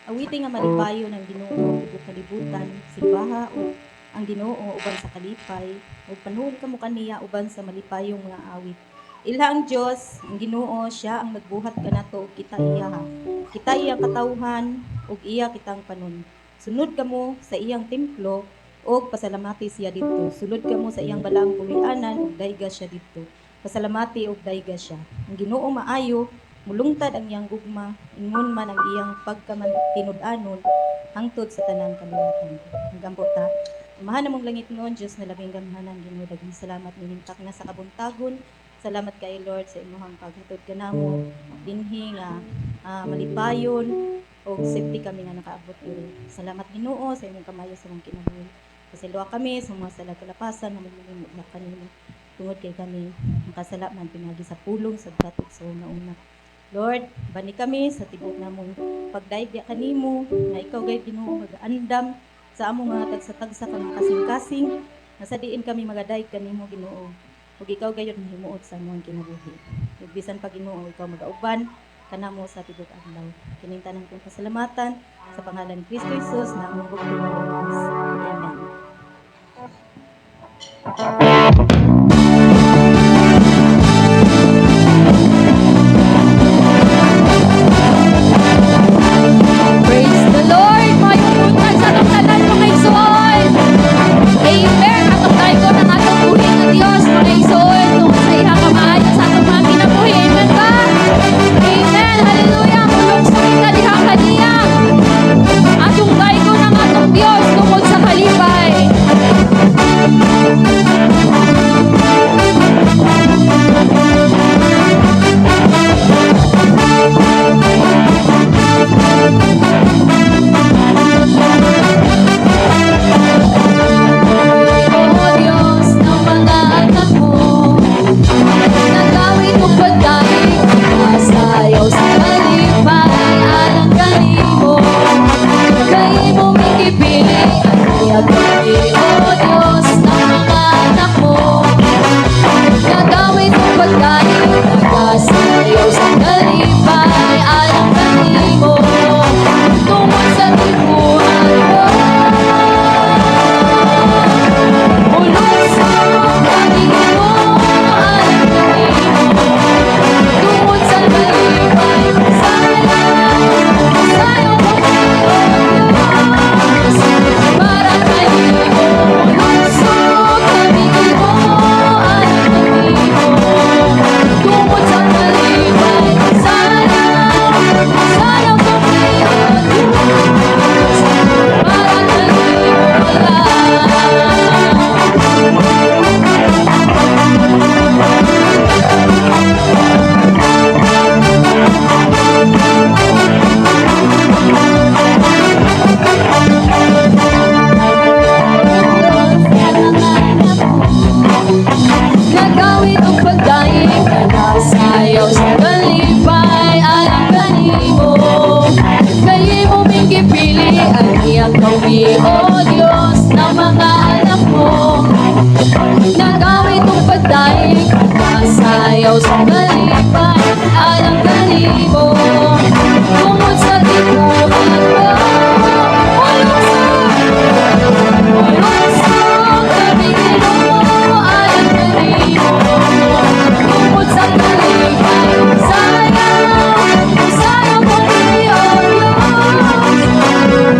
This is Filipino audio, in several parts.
Awiti nga malipayo ng Ginoo ug kalibutan, simbaha o ang Ginoo uban sa kalipay, ug panuhol kamo kaniya uban sa malipayong mga awit. Ilha ang Dios, ang Ginoo, siya ang nagbuhat kanato ug kita iya ha. Kita iyang katawhan ug iya kitang panon. Sunod kamo sa iyang templo ug pasalamati siya didto. Sulod kamo sa iyang balaang puloy-anan ug dayga siya didto. Pasalamati ug dayga siya. Ang Ginoo maayo, mulungtad ang iyang gugma, ingon man ang iyang pagkamatinud-anon hangtod sa tanang kaliwatan. Hanggang po ta. Amahan namong langit noon, Diyos na labing gamhanan, Ginoo daghang salamat ninintak na sa kabuntagon. Salamat kay Lord sa imong paghatod kanamo dinhi nga malipayon o safety kami nga nakaabot diri. Salamat Ginoo sa imong kamayo sa mga kinabuhi. Pasiluwa kami sa mga sala kalapasan na magmulimo na kanimo. Tungod kay kami makasala man pinagi sa pulong sa gatog sa una-una. Lord, bani kami sa tibok namong pagdaig kanimo nga ikaw gay Ginoo mag-andam sa among mga tagsa-tagsa kang kasing-kasing nga sa diin kami magadaig kanimo Ginoo. Ug ikaw gayud mahimuot sa among kinabuhi. Ug bisan pa Ginoo ikaw magauban kanamo sa tibok adlaw. Kining tanang kong pasalamatan sa pangalan ni Kristo Jesus na among bugtong. Amen. Praise the Lord! Mayungutan sa atong tanan mga igsoon. Amen! Atong tayo ko ng atong buhi ng Diyos mga igsoon tungkol sa ihang kamaayo sa atong mga kinabuhi. Amen ba? Amen! Hallelujah! Mulong sa kita diha kaniya. Atong tayo ko ng atong Diyos tungkol sa kalipay.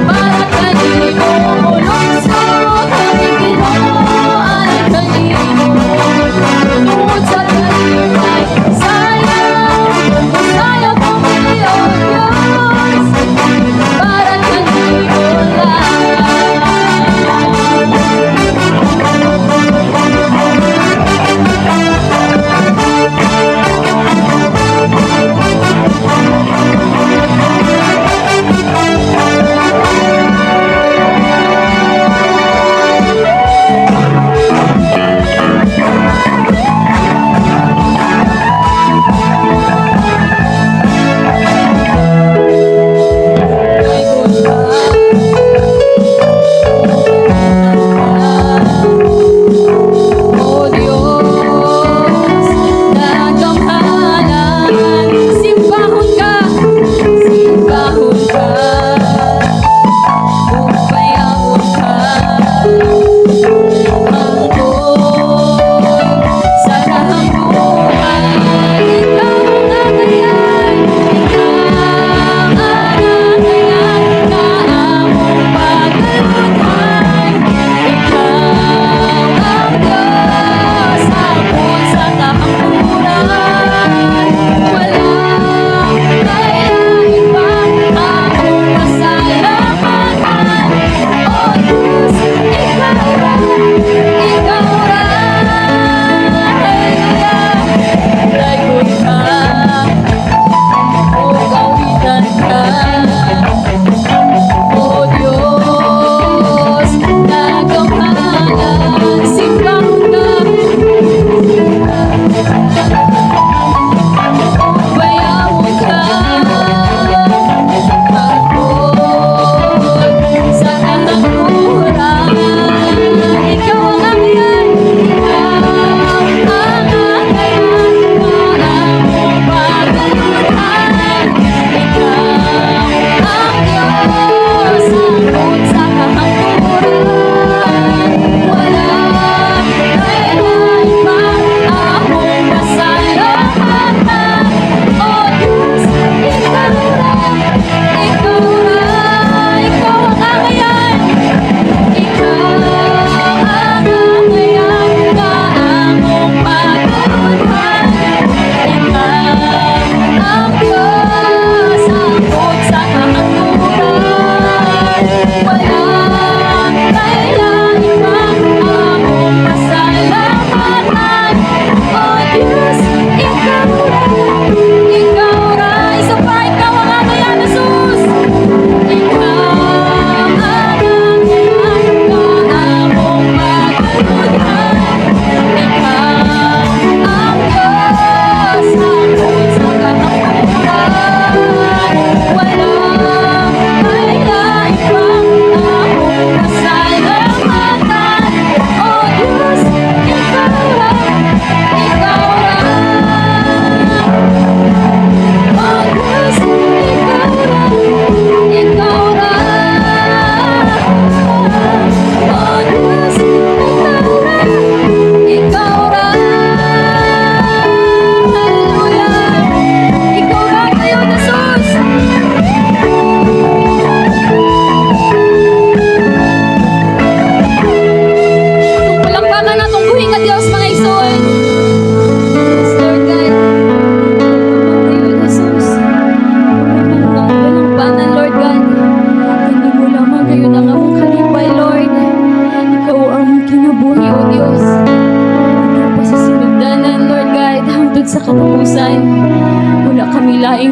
Para kanimo, mulong sa kanimo, alam kanimo.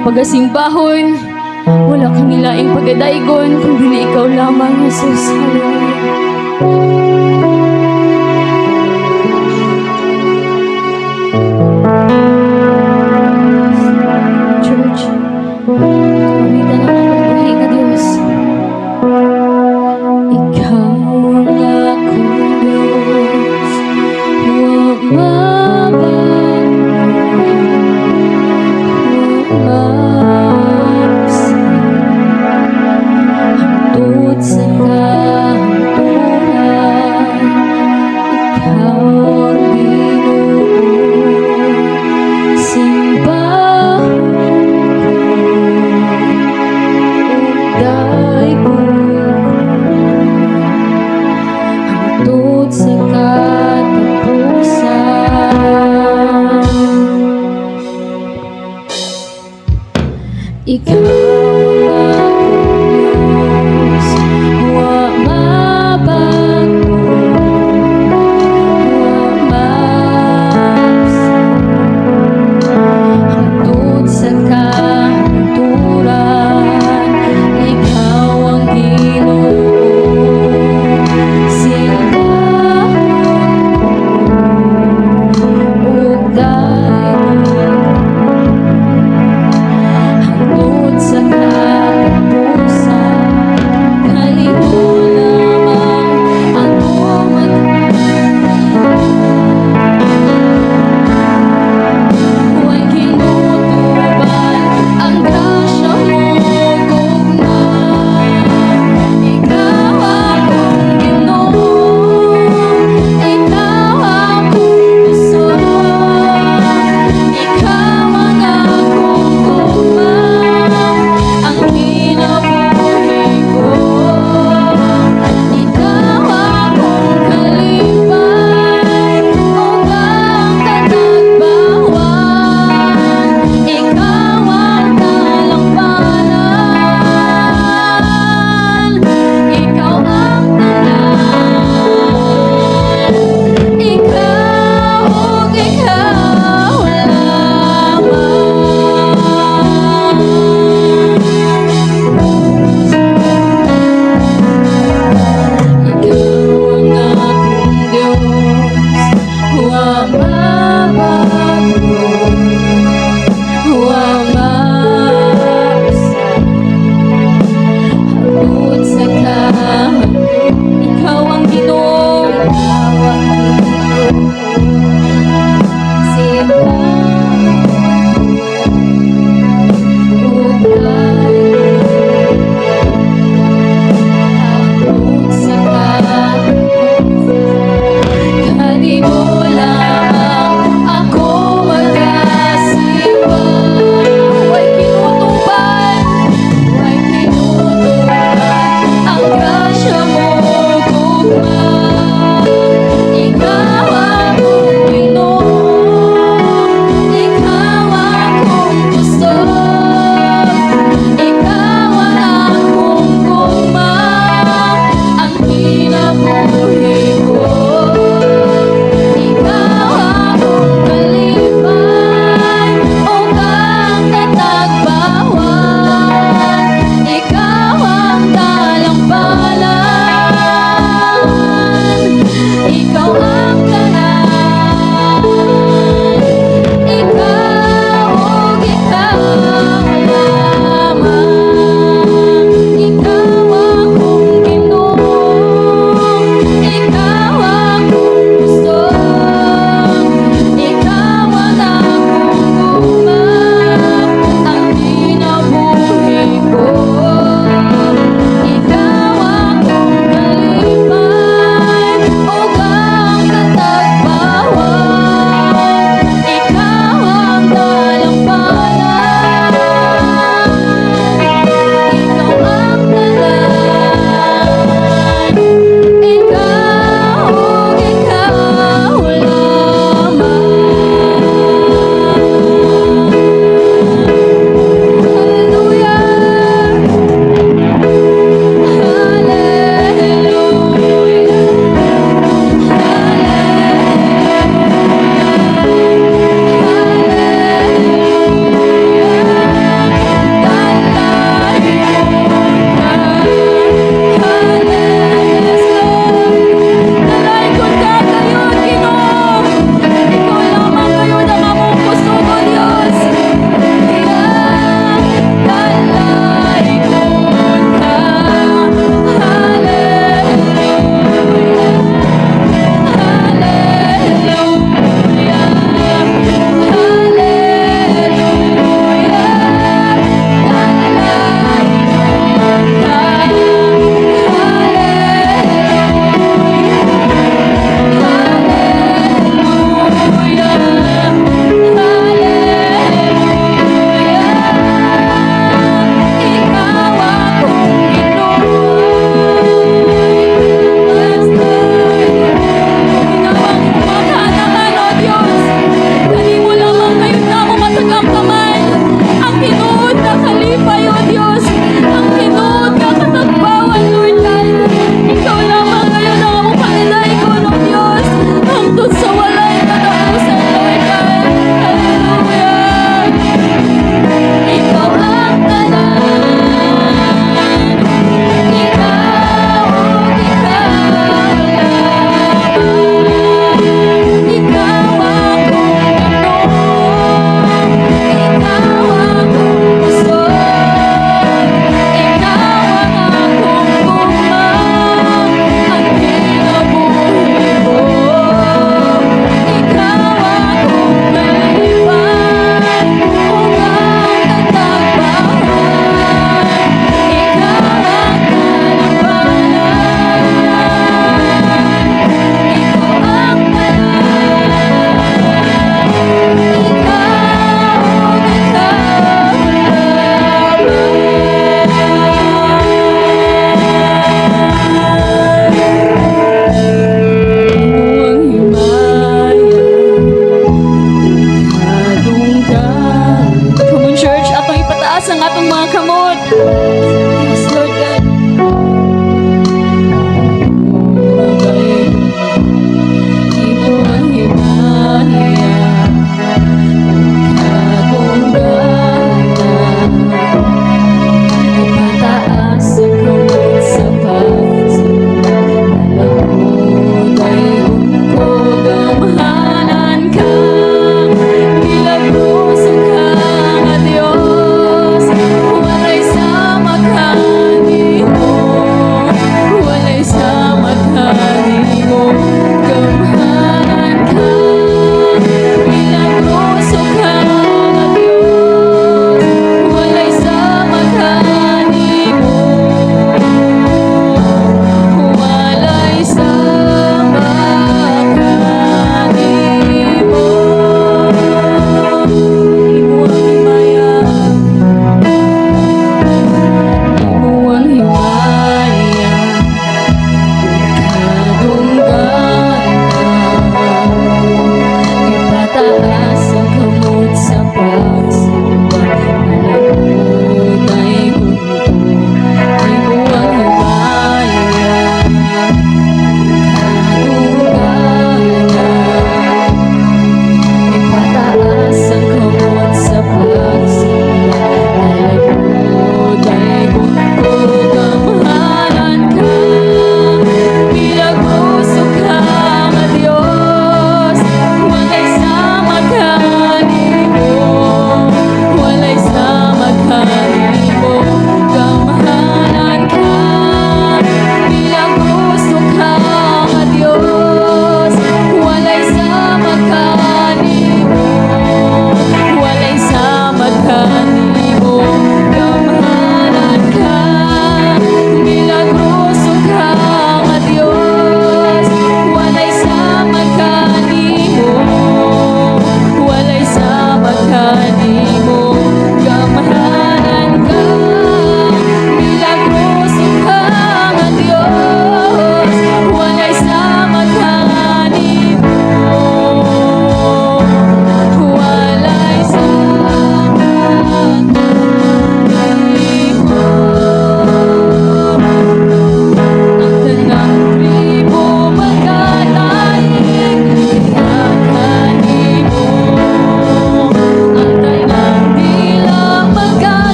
akong pagasimbahon. Wala kang nilaing pagadaygon, kundi na ikaw lamang, Jesus. Hallelujah. Church, pagamitan ang akong buhay nga Diyos. Ikaw ang akong Diyos, huwag mabasa, hangtod sa kahantod.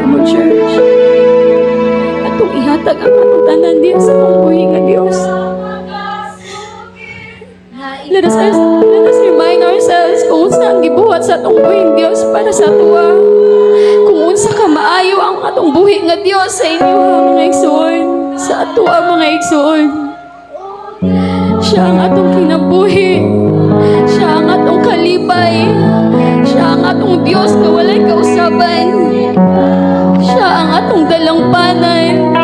Amo church, atong ihatag ang atong tanan diya sa pambuhi nga Dios. Let us remind ourselves kung unsa ang gibuhat sa atong buhing Dios para sa atuwa. Kung unsa ka maayo ang atong buhi nga Dios sa inyo mga igsoon, sa atuwa mga igsoon. Siya ang atong kinabuhi. Siya ang atong kalipay. Siya ang atong Dios na walay kausaban. Siya ang atong dalampanan.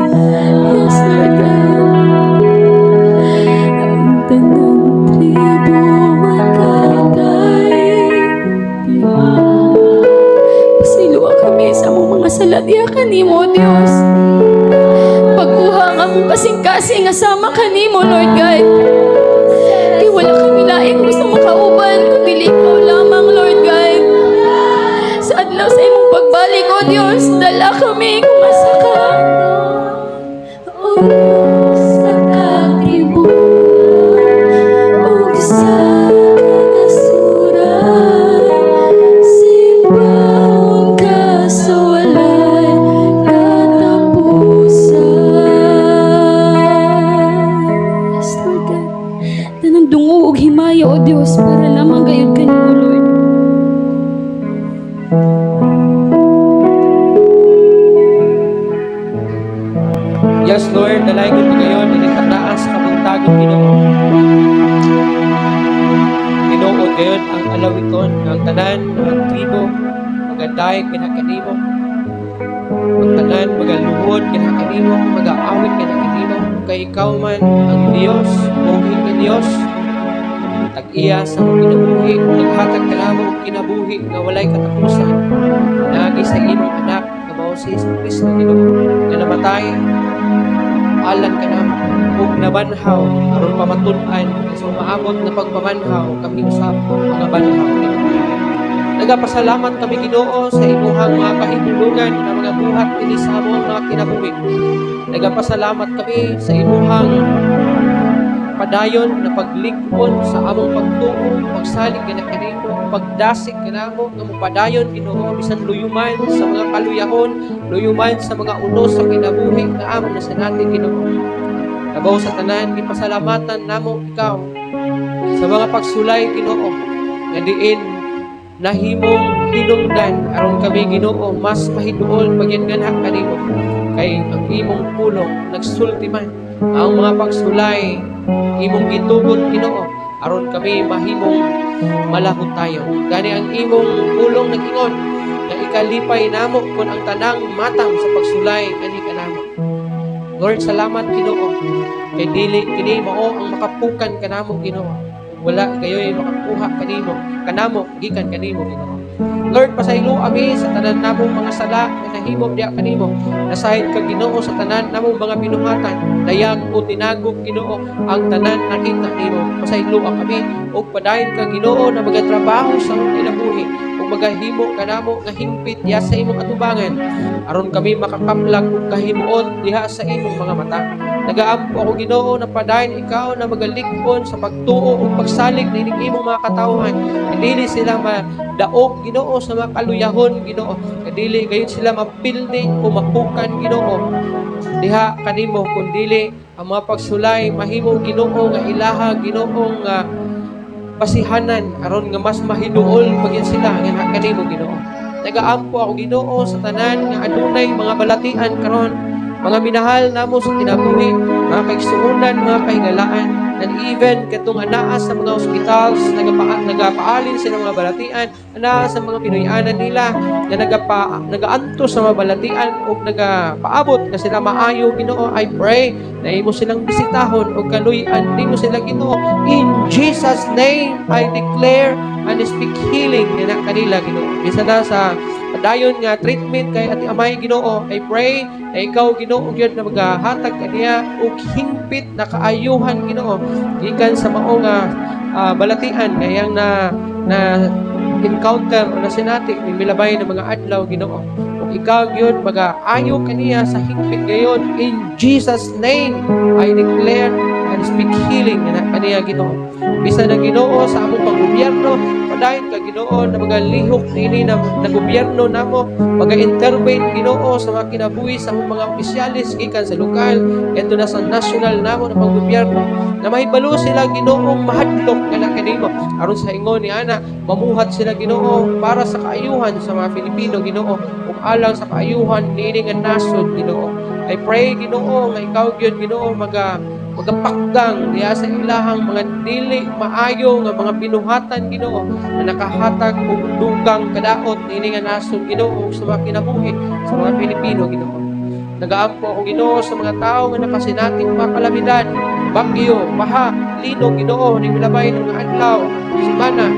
Yes, Lord God. Ang tanang tribo makakay. Pasiluwa kami sa among mga saladya kanimo, Dios. Pagkuha nga mong kasing-kasing asama kanimo, Lord God. Di wala kami laing gusto makauban, kundi ikaw lamang, Lord God. Sa adlaw sa imong pagbalik, O Dios, dala kami kung asa ka. O sa katribuan, o sa kanasuran, simbahon ka sa walay katapusan. Yes, Lord God. Tanang dungo og himaya, O Dios, para lamang gayud kanimo, Lord. Yes, Lord, dalay ko ngayon, inikataas sa kabuntagon Ginoo. Ginoo gayon ang alawiton, ang tanan, ang tribo, magaday, kinakanimo. Ang tanan, magaluhod, kinakanimo, mag-aawit, kinakanimo. Kay ikaw man, ang Diyos, buhay ka Diyos. Tag-iya sa mong kinabuhi, naghatag ka lamang kinabuhi na walay katapusan. Nagi sa imong anak, na mao si Kristo Ginoo, na namatay, alan ka na kung nabanhaw aron pamatun-an sa maabot na pagpamanhaw kami usap mga banhaw. Nagapasalamat kami Ginoo sa imuhang mga kahitulungan na mga buhat ini sa among mga kinabuhi. Nagapasalamat kami sa imuhang padayon na paglikon sa among pagtuo, pagsalig ka na kanimo, pagdasig ka namo nga padayon Ginoo bisan luyuman sa mga kaluyahon, luyuman sa mga unos sa kinabuhi nga amon na sa natin Ginoo. Labaw sa tanan gipasalamatan namo ikaw sa mga pagsulay Ginoo nga diin nahimong hinungdan aron kami Ginoo mas mahiduol pagyanganha kanimo kay ang imong pulong nagsulti man ang mga pagsulay imong gitugon Ginoo aron kami mahimong malahot tayo. Gani ang imong pulong nag-ingon na ikalipay namo kun ang tanang matang sa pagsulay ani kanamo. Lord, salamat Ginoo kay dili kini mao ang makapukan kanamo Ginoo. Wala gayoy makakuha kanamo gikan kanimo Ginoo. Lord, pasaylo kami sa tanan namong mga sala nga nahimo diha kanimo. Nasahid ka Ginoo sa tanan namong mga binuhatan. Dayag o tinagok Ginoo ang tanan nakita nimo. Pasaylo kami og padayon ka Ginoo na magatrabaho sa among kinabuhi ug magahimo kanamo nga hingpit diha sa imong atubangan aron kami makakaplag og kahimuon diha sa imong mga mata. Nagaampo ako Ginoo na padayon ikaw na magalikon sa pagtuo ug pagsalig nining imong mga katawhan. Dili sila madaog Ginoo sa mga kaluyahon Ginoo. Dili gayon sila mapildi o mapukan Ginoo. Diha kanimo kun dili ang mga pagsulay mahimo Ginoo nga ilaha Ginoong pasihanan aron nga mas mahiduol pagyan sila nga kanimo Ginoo. Nagaampo ako Ginoo sa tanan nga adunay mga balatian karon mga minahal namo sa kinabuhi, mga kaigsuunan, mga kahigalaan, and even katong anaa sa mga hospitals, nagapaalin sila mga balatian, anaa sa mga Pinoyanan nila, na nagaanto sa mga balatian o nagapaabot na sila maayo Ginoo. I pray na imo silang bisitahon o kaluyan nimo sila Ginoo. In Jesus' name, I declare and speak healing na kanila Ginoo. Bisa na sa padayon nga treatment kay Ati Amay Ginoo, I pray na ikaw Ginoo gyud na magahatag kaniya og hingpit na kaayuhan Ginoo gikan sa mao nga balatian ngayang na encounter o na sinati ni milabay ng mga adlaw Ginoo. Ug ikaw gyud magaayo kaniya sa hingpit gayon. In Jesus name I declare and speak healing na kaniya Ginoo. Bisa na Ginoo sa among paggobyerno, padayon ka Ginoo na mga lihok nini na gobyerno namo, mag-intervene Ginoo sa mga kinabuhi sa mga opisyalis gikan sa lokal kadto na sa national namo na panggobyerno, na mahibalo sila Ginoong mahadlok nga kanimo aron sa ingon ni ana mamuhat sila Ginoo para sa kaayuhan sa mga Pilipino Ginoo ug alang sa kaayuhan niini nga nasod Ginoo. I pray Ginoo nga ikaw gyud Ginoo magapakgang diya sa ilahang mga dili maayo nga mga binuhatan Ginoo na nakahatag og dugang kadaot niini nga nasod Ginoo sa mga kinabuhi sa mga Pilipino Ginoo. Nagaampo ako Ginoo sa mga tao nga nakasinating mga kalamidad, bagyo, baha, linog Ginoo ning milabay ng mga adlaw, semana,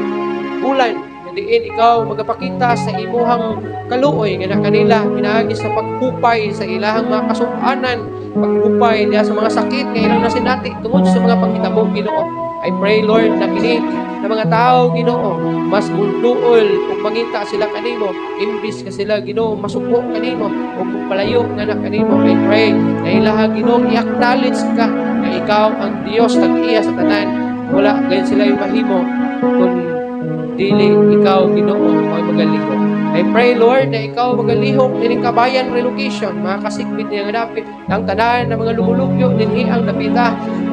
bulan, nga diin ikaw magapakita sa imuhang kaluoy nga na kanila pinaagi sa pagkupay sa ilahang mga kasub-anan, pagkupay diya sa mga sakit nga ilang nasinati tungod sa mga panghitabo Ginoo. I pray Lord na kini na mga tao Ginoo mas bunduol ug mangita sila kanimo imbis ka sila Ginoo masuko kanimo ug palayo nga na kanimo. I pray na ilaha Ginoo i-acknowledge ka na ikaw ang Dios tag-iya sa tanan, wala gayud sila yung mahimo kung dili ikaw Ginoo ang magalihok. I pray Lord na ikaw magalihok dining kabayan relocation, mga kasikbit niya nga dapit ang tanan ng mga lumulupyo dinhi ang napita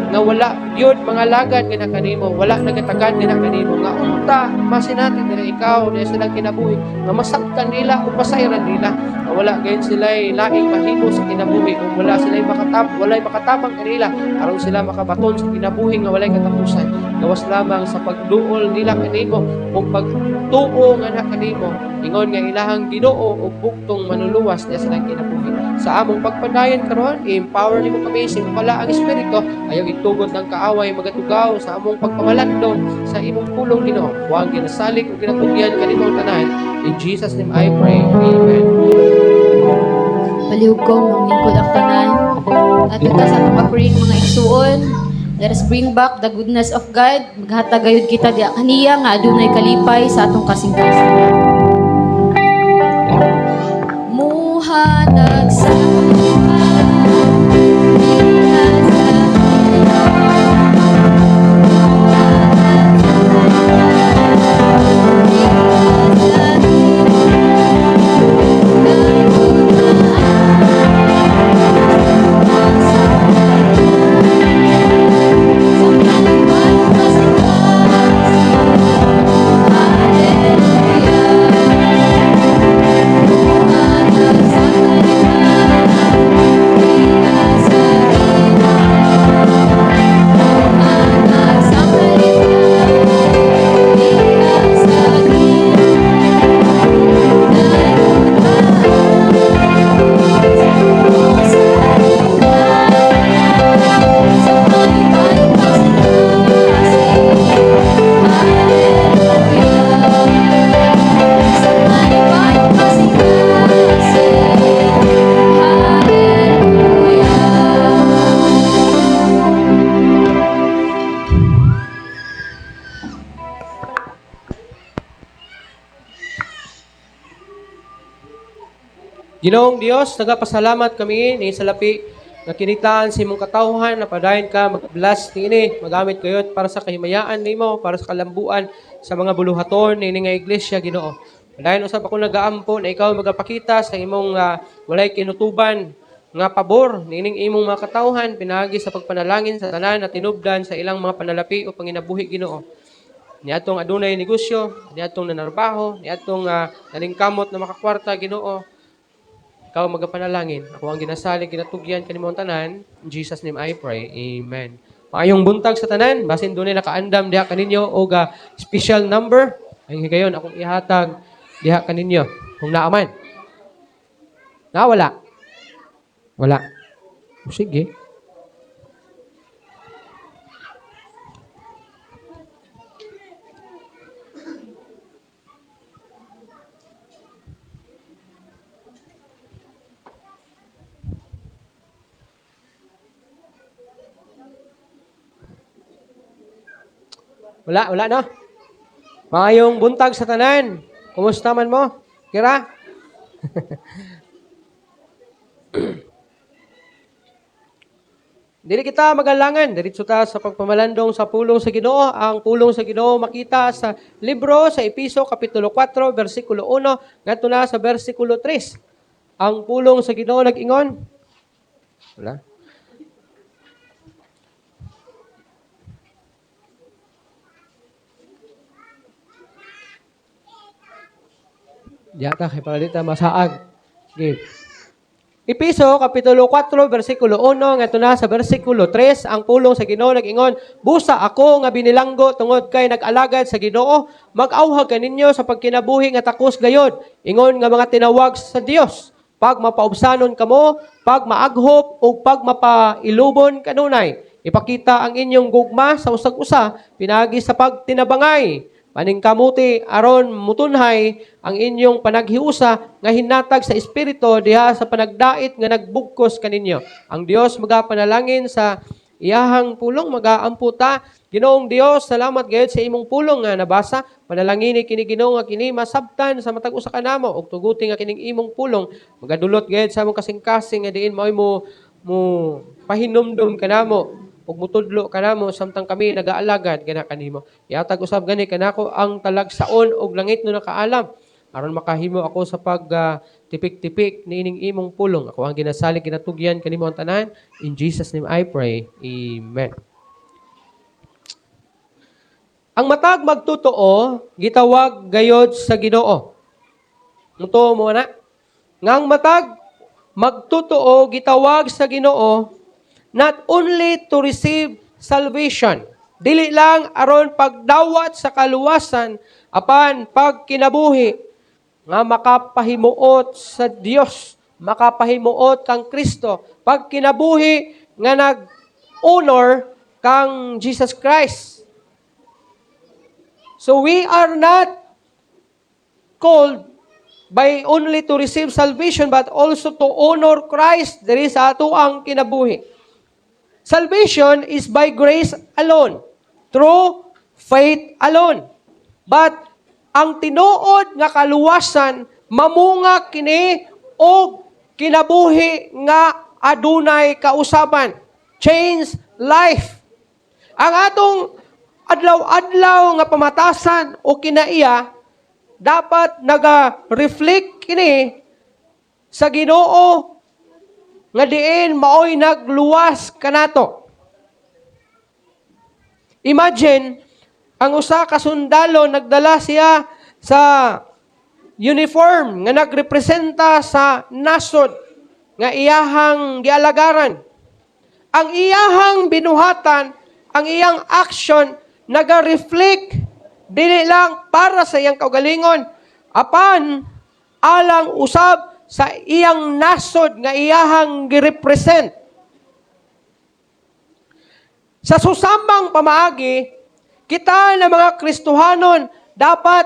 nga wala yun mga lagad nga na kanimo, wala nagatagan nga na kanimo nga unta masinatin nila ikaw na silang kinabuhi nga masaktan nila o pasayran nila nga wala gayon sila laing mahimo sa kinabuhi o wala sila makatabang kanila aron sila makabaton sa kinabuhi nga walay katapusan. Gawas lamang sa pagduol nila kanimo o pagtuo nga na kanimo ingon nga ilahang Ginoo o buktong manuluwas niya silang kinabuhi. Sa among pagpadayon karon i-empower nimo kami sa pala ang espiritu ayaw itugot ng kaaway magatugaw sa among pagpamalandong sa imong pulong Ginoo. Huwag ginasalig o ginatugyan kanimo tanan. In Jesus name I pray. Amen. Palihog ko ang lingkod ang tanan. At ito sa mga praying mga igsuon. Let us bring back the goodness of God. Maghatag gayud kita di kaniya nga adunay kalipay sa atong kasing-kasing. Muhanag sa Ginoong Dios, nagapasalamat kami ni salapi na kinitaan sa imong katawhan na padayon ka mag-bless niini magamit kayo para sa kahimayaan nimo, para sa kalambuan sa mga buluhaton niini nga iglesia Ginoo. Padayon usab ako nagaampo na ikaw magapakita sa imong walay kinutuban nga pabor niining imong mga katawhan pinagi sa pagpanalangin sa tanan na tinubdan sa ilang mga panalapi o panginabuhi Ginoo. Niadtong adunay negosyo, niadtong nanarbaho, niadtong naningkamot na makakwarta Ginoo. Ikaw magapanalangin. Ako ang ginasalig, ginatugyan kanimong tanan. In Jesus' name I pray. Amen. Maayong buntag sa tanan. Basin doon nakaandam diha kaninyo o special number. Ay gayon akong ihatag diha kaninyo. Kung naaman. Wala. Wala. O, sige. Wala no? Maayong buntag sa tanan. Kumusta man mo? Kira? Dili kita magalangan, diretso ta sa pagpamalandong sa pulong sa Ginoo. Ang pulong sa Ginoo makita sa libro sa Episo kapitulo 4 bersikulo 1 ngadto na sa bersikulo 3. Ang pulong sa Ginoo nag-ingon. Wala. Yata kay palita masaag. Okay. Episo kapitulo 4 bersikulo 1 ngadto na sa bersikulo 3 ang pulong sa Ginoo nag-ingon, busa ako nga binilanggo tungod kay nag-alagad sa Ginoo, mag-awhag kaninyo sa pagkinabuhi nga takos gayod. Ingon nga mga tinawag sa Dios, pag mapaubsanon kamo, pag maaghop o pag mapailubon kanunay. Ipakita ang inyong gugma sa usag-usa pinagi sa pagtinabangay. Paningkamuti aron mutunhay ang inyong panaghiusa nga hinatag sa espiritu diha sa panagdait nga nagbugkos kaninyo. Ang Dios magapanalangin sa iyahang pulong magaamputa. Ginoong Dios, salamat gayud sa imong pulong nga nabasa. Panalangini kini Ginoo nga kini masabtan sa matag usa kanamo ug tuguti nga kining imong pulong magadulot gayud sa among kasing-kasing nga diin mao'y mo pahinumdum kanamo ug mutudlo kanamo samtang kami nagaalagad kana kanimo. Iatag usab gani kanako ang talagsaon ug langit no nakaalam aron makahimo ako sa pag tipik-tipik niining imong pulong. Ako ang ginasalig kinatugyan kanimo ang tanan. In Jesus name I pray. Amen. Ang matag magtotoo gitawag gayod sa Ginoo. Muto mo na. Ngang matag magtotoo gitawag sa Ginoo not only to receive salvation, dili lang aron pagdawat sa kaluwasan apan pagkinabuhi nga makapahimuot sa Dios, makapahimuot kang Kristo, pagkinabuhi nga nag-honor kang Jesus Christ. So we are not called by only to receive salvation but also to honor Christ diri sa ato ang kinabuhi. Salvation is by grace alone, through faith alone. But ang tinuod nga kaluwasan mamunga kini og kinabuhi nga adunay kausaban. Change life. Ang atong adlaw-adlaw nga pamatasan o kinaiya dapat naga-reflect kini sa Ginoo nga diin maoy nagluwas kanato. Imagine, ang usa ka sundalo nagdala siya sa uniform nga nagrepresenta sa nasod nga iyahang gialagaran. Ang iyahang binuhatan, ang iyang action naga-reflect dili lang para sa iyang kaugalingon apan alang usab sa iyang nasod nga iyahang girepresent. Sa susambang pamaagi, kita na mga Kristohanon dapat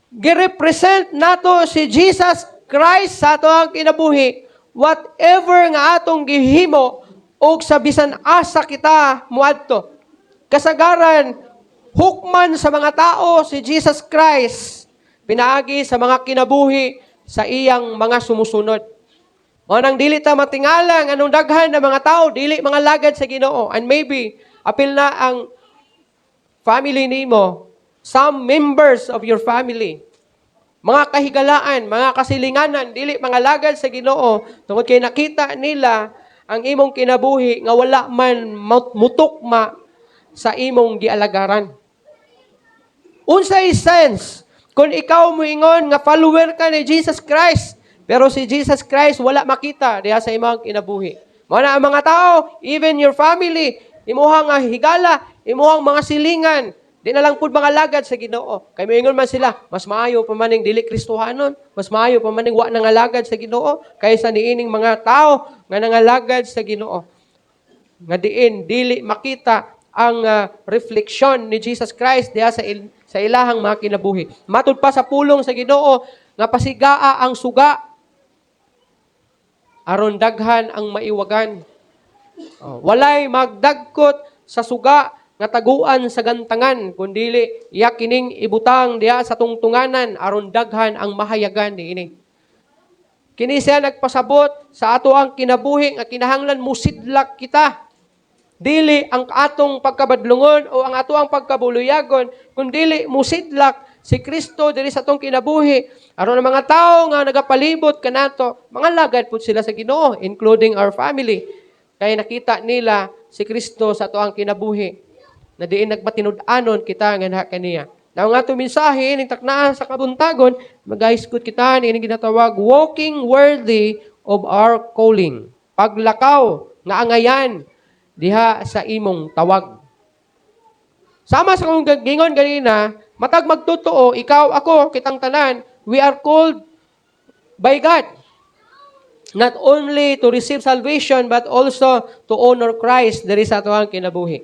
girepresent nato si Jesus Christ sa ato ang kinabuhi, whatever nga atong gihimo o sa bisan asa kita muadto. Kasagaran, hukman sa mga tao si Jesus Christ, pinaagi sa mga kinabuhi sa iyang mga sumusunod. O nang dili ta matingala nga anong daghan na mga tao, dili mga lagad sa Ginoo. And maybe, apil na ang family nimo, some members of your family, mga kahigalaan, mga kasilinganan, dili mga lagad sa Ginoo, tungod kay nakita nila ang imong kinabuhi nga wala man mutukma sa imong gialagaran. Unsay sense kung ikaw moingon nga follower ka ni Jesus Christ, pero si Jesus Christ wala makita diha sa imong kinabuhi. Mao na ang mga tao, even your family, imuhang higala, imuhang mga silingan, di na lang pud mga lagad sa Ginoo. Kay moingon man sila, mas maayo pa maning dili Kristohanon, mas maayo pa maning wa nangalagad sa Ginoo kaysa niining mga tao nga nangalagad sa Ginoo. Nga diin dili makita ang refleksyon ni Jesus Christ diha sa ilahang mga kinabuhi. Matud pa sa pulong sa Ginoo nga pasigaa ang suga aron daghan ang maiwagan. Walay magdagkot sa suga nga taguan sa gantangan kundili iya kining ibutang diha sa tungtunganan aron daghan ang mahayagan niini. Kini siya nagpasabot sa ato ang kinabuhi nga kinahanglan musidlak kita dili ang atong pagkabadlungon o ang ato ang pagkabuluyagon, kundili musidlak si Kristo diri sa atong kinabuhi. Aron ang mga tao nga nagapalibot kanato, mga lagad pud sila sa Ginoo, including our family. Kaya nakita nila si Kristo sa ato ang kinabuhi, na diin nagpatinud-anon kita nga naha kaniya. Now nga itong mensahe, ning taknaan sa kabuntagon, mag-iskut kita, ni ginatawag, walking worthy of our calling. Paglakaw nga angayan diha sa imong tawag. Sama sa kong gingon ganina, matag magtotoo, ikaw, ako, kitang tanan, we are called by God. Not only to receive salvation, but also to honor Christ diri sa ato ang kinabuhi.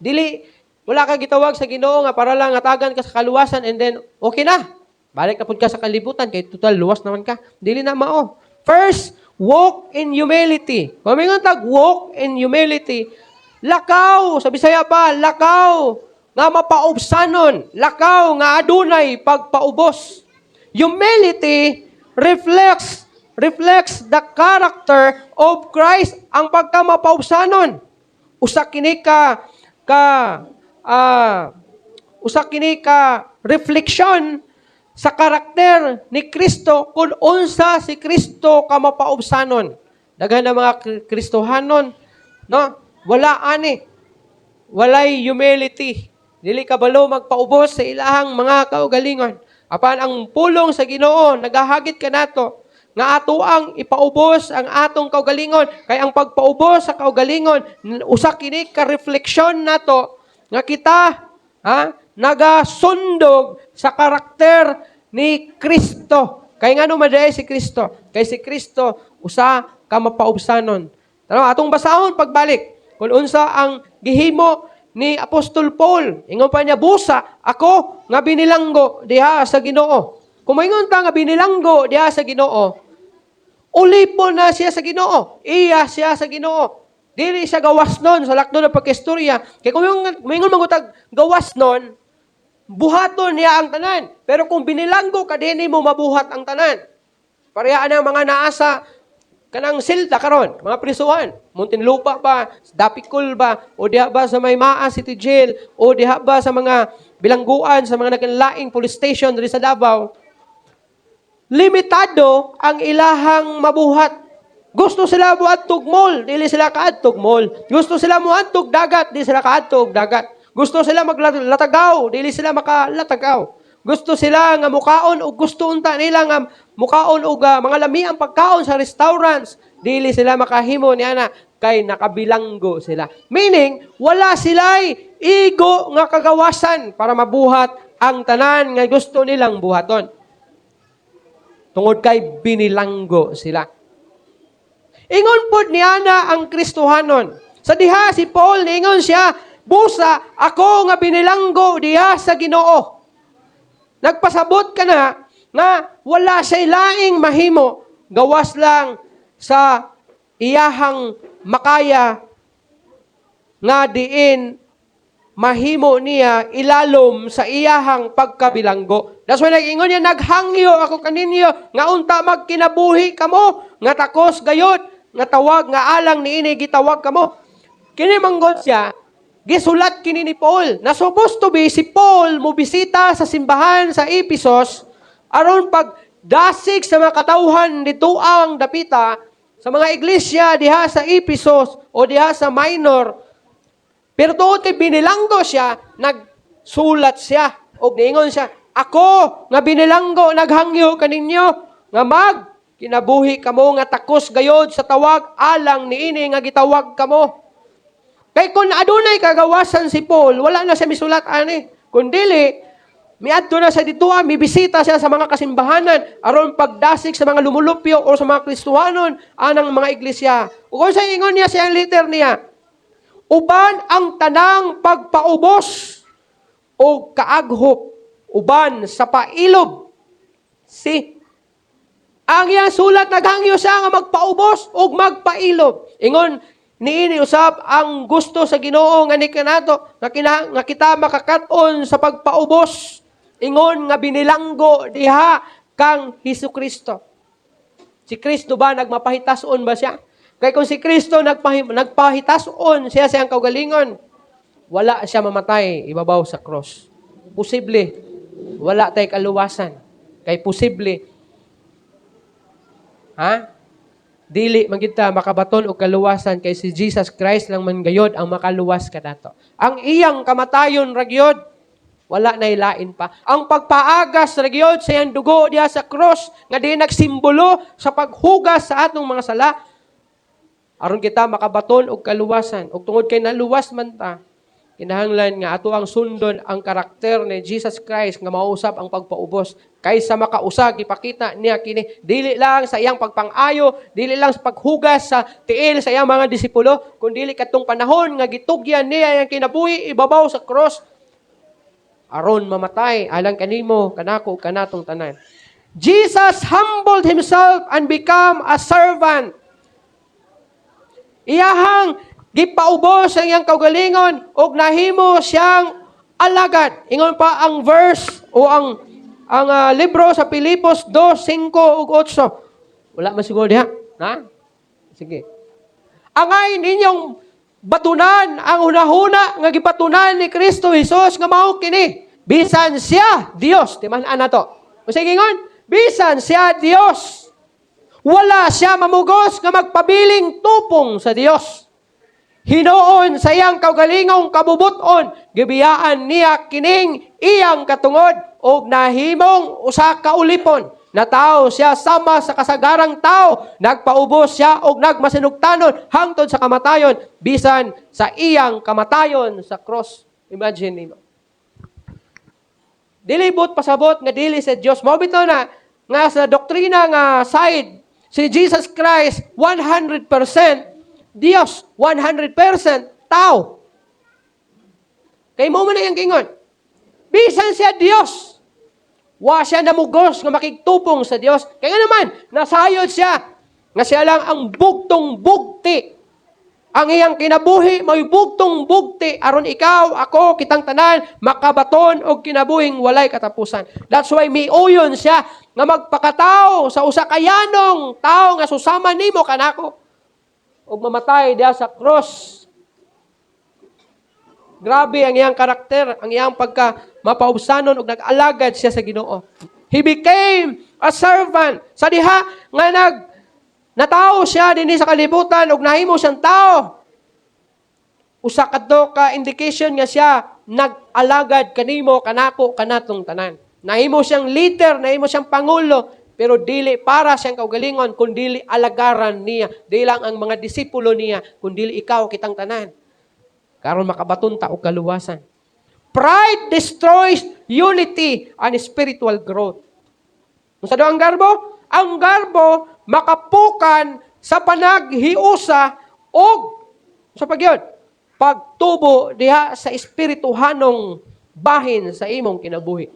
Dili, wala ka gitawag sa Ginoo nga para lang atagan ka sa kaluwasan and then okay na. Balik na pud ka sa kalibutan kay total luwas naman ka. Dili na mao. First, walk in humility. Mamingon tag walk in humility. Lakaw, sa Bisaya pa, lakaw nga mapaubsanon, lakaw nga adunay pagpaubos. Humility reflects the character of Christ, ang pagka mapaubsanon. Usa kini ka refleksyon sa karakter ni Kristo kung unsa si Kristo ka mapaubsanon. Daghan na mga Kristohanon, no? Wala ani. Walay humility. Dili kabalo magpaubos sa ilahang mga kaugalingon. Apan ang pulong sa Ginoo nagahagit kanato nga ato ang ipaubos ang atong kaugalingon. Kay ang pagpaubos sa kaugalingon usa kini ka refleksyon nato nga kita nagasundog sa karakter ni Kristo. Kay ngano maday si Kristo? Kay si Kristo usa ka mapaubsanon. Tanaw atong basahon pagbalik. Kung unsa ang gihimo ni Apostol Paul, ingon pa niya, busa ako nga binilanggo diha sa Ginoo. Kung maingon ta nga binilanggo diha sa Ginoo, ulipon na siya sa Ginoo. Iya siya sa Ginoo. Dili siya gawas nun sa lakdo ng pagkistorya. Kaya kung maingon mangutag gawas nun, buhaton niya ang tanan. Pero kung binilanggo ka, din mo mabuhat ang tanan. Parehaan ang mga naasa kanang silda karon, mga prisuhan. Muntinlupa ba, Dapicol ba, o diha ba sa may Maa City Jail, o diha ba sa mga bilangguan, sa mga naglaing police station diri sa Davao. Limitado ang ilahang mabuhat. Gusto sila muadtog mall, dili sila kaadtog mall. Gusto sila muadtog dagat, dili sila kaadtog dagat. Gusto sila maglatagaw, dili sila makalatagaw. Gusto sila nga mukaon o gusto unta nila nga mukaon og mga lami ang pagkaon sa restaurants, dili sila makahimo niana kay nakabilanggo sila. Meaning, wala sila'y igo nga kagawasan para mabuhat ang tanan nga gusto nilang buhaton. Tungod kay binilanggo sila. Ingon pod niana ang Kristohanon. Sa diha si Paul ningon siya, busa ako nga binilanggo diha sa Ginoo. Nagpasabot ka na nga wala siya laing mahimo, gawas lang sa iyahang makaya nga diin mahimo niya ilalom sa iyahang pagkabilanggo. That's why nag-ingon niya, naghangyo ako kaninyo, nga unta magkinabuhi kamo, nga takos gayot, nga tawag, nga alang niini gitawag kamo. Kini manggot siya, gisulat kini ni Paul. Na supposed to be si Paul mo bisita sa simbahan sa Ephesus aron pag dasig sa mga katawhan dito ang dapita sa mga iglesia diha sa Ephesus o diha sa Minor. Pero tuod kay binilanggo siya, nagsulat siya o niingon siya, ako nga binilanggo naghangyo kaninyo nga kinabuhi kamo nga takos gayod sa tawag alang niini nga gitawag kamo. Kay kung adunay kagawasan si Paul, wala na siya misulat ani. Kung dili, miadto na sa dituan, mibisita siya sa mga kasimbahanan aron pagdasig sa mga lumulupyo o sa mga Kristohanon anang mga iglesia. O kung sa ingon niya siyang letter niya, uban ang tanang pagpaubos o kaaghop, uban sa pailob. Ang iyang sulat naghangyo siya nga magpaubos o magpailob. Ingon, niini usab ang gusto sa Ginoo nga ni kanato nga kita makakaton sa pagpaubos. Ingon nga binilanggo diha kang Hesukristo. Si Kristo ba nagmapahitason ba siya? Kaya kung si Kristo nagpahitason siya siyang kaugalingon, wala siya mamatay ibabaw sa cross. Posible, wala tay kaluwasan. Kay posible, dili man kita makabaton og kaluwasan kay si Jesus Christ lang man gayod ang makaluwas kanato. Ang iyang kamatayon ra gyud, wala na ilain pa. Ang pagpaagas ra gyud sa iyang dugo diha sa cross nga di nagsimbolo sa paghugas sa atong mga sala. Aron kita makabaton og kaluwasan. Ug tungod kay naluwas man ta, kinahanglan nga ato ang sundon ang karakter ni Jesus Christ nga mausab ang pagpaubos. Kaysa makausag, ipakita niya kini, dili lang sa iyang pagpang-ayo, dili lang sa paghugas sa tiil sa iyang mga disipulo, kundi katong panahon nga gitugyan niya ang kinabuhi ibabaw sa cross. Aron mamatay, alang kanimo, kanako, kanatong tanan. Jesus humbled himself and become a servant. Iyahang gipaubos ang iyang kaugalingon ug nahimo siyang alagad. Ingon pa ang verse o ang libro sa Pilipos 2:5 ug 8. Wala man siguro diha. Ha? Sige. Angay ninyong batunan ang hunahuna nga gibatunan ni Kristo Jesus nga mao kini. Bisan siya Dios. Timan-an nato. Sige ingon, bisan siya Dios. Wala siya mamugos nga magpabiling tupong sa Dios. Hinuon sa iyang kaugalingong kabubuton, gibiyaan niya kining iyang katungod og nahimong usa ka ulipon. Na tao siya sama sa kasagarang tao, nagpaubos siya og nagmasinugtanon hangtod sa kamatayon, bisan sa iyang kamatayon sa cross. Imagine nimo. Dilibot pasabot nga dili sa Dios. Mao bitaw na nga sa doktrina nga side si Jesus Christ 100% Dios, 100% tao. Kay mo man ang gingon. Bisan siya Dios. Wa siya namugos nga makigtupong sa Dios. Kaya naman, nasayod siya. Nga siya lang ang bugtong bugti. Ang iyang kinabuhi, may bugtong bugti. Aron ikaw, ako, kitang tanan, makabaton o kinabuhing walay katapusan. That's why miuyon siya nga magpakatao sa usa kayanong tao nga susama nimo kanako. O mamatay diya sa cross. Grabe ang iyang karakter, ang iyang pagka mapaubsanon ug nag-alagad siya sa Ginoo. He became a servant. Sa diha nga natao siya dinhi sa kalibutan ug nahimo siyang tao. Usa kadto ka indication nga siya nag-alagad kanimo, kanako, kanatong tanan. Nahimo siyang leader, nahimo siyang pangulo, pero dili para siyang kaugalingon, kundi alagaran niya. Dili lang ang mga disipulo niya, kundi ikaw kitang tanan. Karon makabaton ta og kaluwasan. Pride destroys unity and spiritual growth. Unsa daw ang garbo? Ang garbo makapukan sa panaghiusa og sa pagyod pagtubo diha sa espirituhanong bahin sa imong kinabuhi.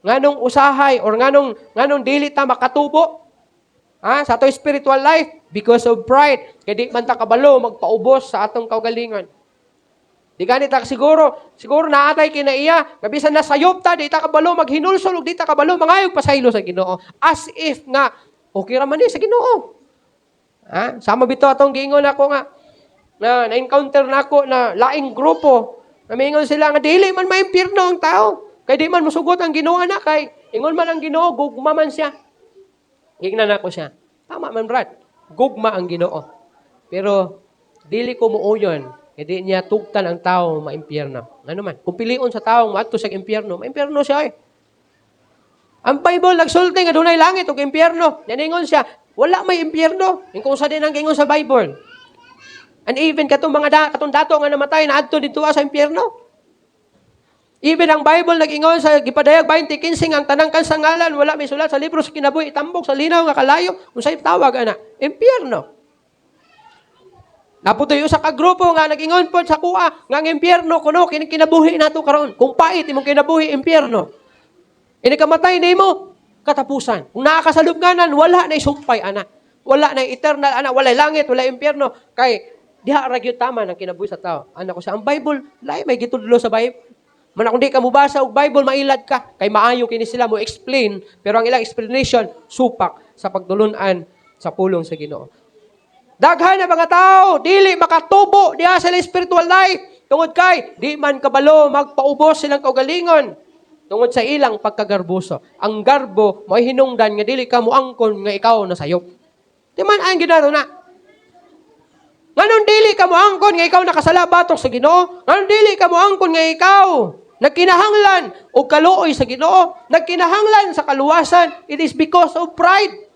Nganong usahay or nganong dili ta makatubo sa ato spiritual life because of pride. Kaya di man ta kabalo magpaubos sa atong kaugalingon. Di ganit ta siguro naatay kinaiya, gabisan na sayop ta, di ta kabalo maghinulsol ug di ta kabalo mangayog pasaylo sa Ginoo. As if nga okay ra man ni sa Ginoo. Sama bito atong giingon ako nga na-encounter nako na laing grupo. Namingon sila nga dili man maimpirno ang tao. Kay di man musugot ang Ginoo na kay ingon man ang Ginoo gugma man siya. Gignan ako siya. Tama man brad. Gugma ang Ginoo. Pero dili ko muuyon. Hindi niya tugtan ang tao maimpyerno. Ano man? Kung pilion sa taong maadto sa impyerno, maimpyerno siya eh. Ang Bible nagsulti nga dunay langit ug impyerno. Naningon siya, wala may impyerno. Kung sa din ang gingon sa Bible. And even katong katong dato nga namatay naadto dito sa impyerno. Even ang Bible nag-ingon sa gipadayag 20:15 ang tanang kansangalan wala may sulat sa libro sa kinabuhi itambok sa linaw nga kalayo unsay tawag ana? Impyerno. Naputoy usa ka grupo nga nag-ingon pod sa kuha nga ang impyerno kuno kini kinabuhi nato karon. Kung pait imong kinabuhi impyerno. Ini kamatay nimo katapusan. Kung naa ka sa lubnganan wala na isumpay ana. Wala na eternal ana, wala langit, wala impyerno kay diha ra gyud tama ang kinabuhi sa tao. Ana ko sa ang Bible, lain may gitudlo sa Bible. Man kung di ka mubasa og Bible, mailad ka. Kay maayo kini sila mo explain, pero ang ilang explanation, supak sa pagtulunan sa pulong sa Ginoo. Daghan na mga tao, dili makatubo diha sa spiritual life. Tungod kay, di man kabalo, magpaubos silang kaugalingon. Tungod sa ilang pagkagarbuso. Ang garbo, may hinungdan nga dili ka muangkon nga ikaw nasayop. Di man ang ginaro na. Nganon dili ka muangkon nga ikaw nakasala batok sa Ginoo. Nganon dili ka muangkon nga ikaw nagkinahanglan o kaluoy sa Ginoo. Nagkinahanglan sa kaluwasan. It is because of pride.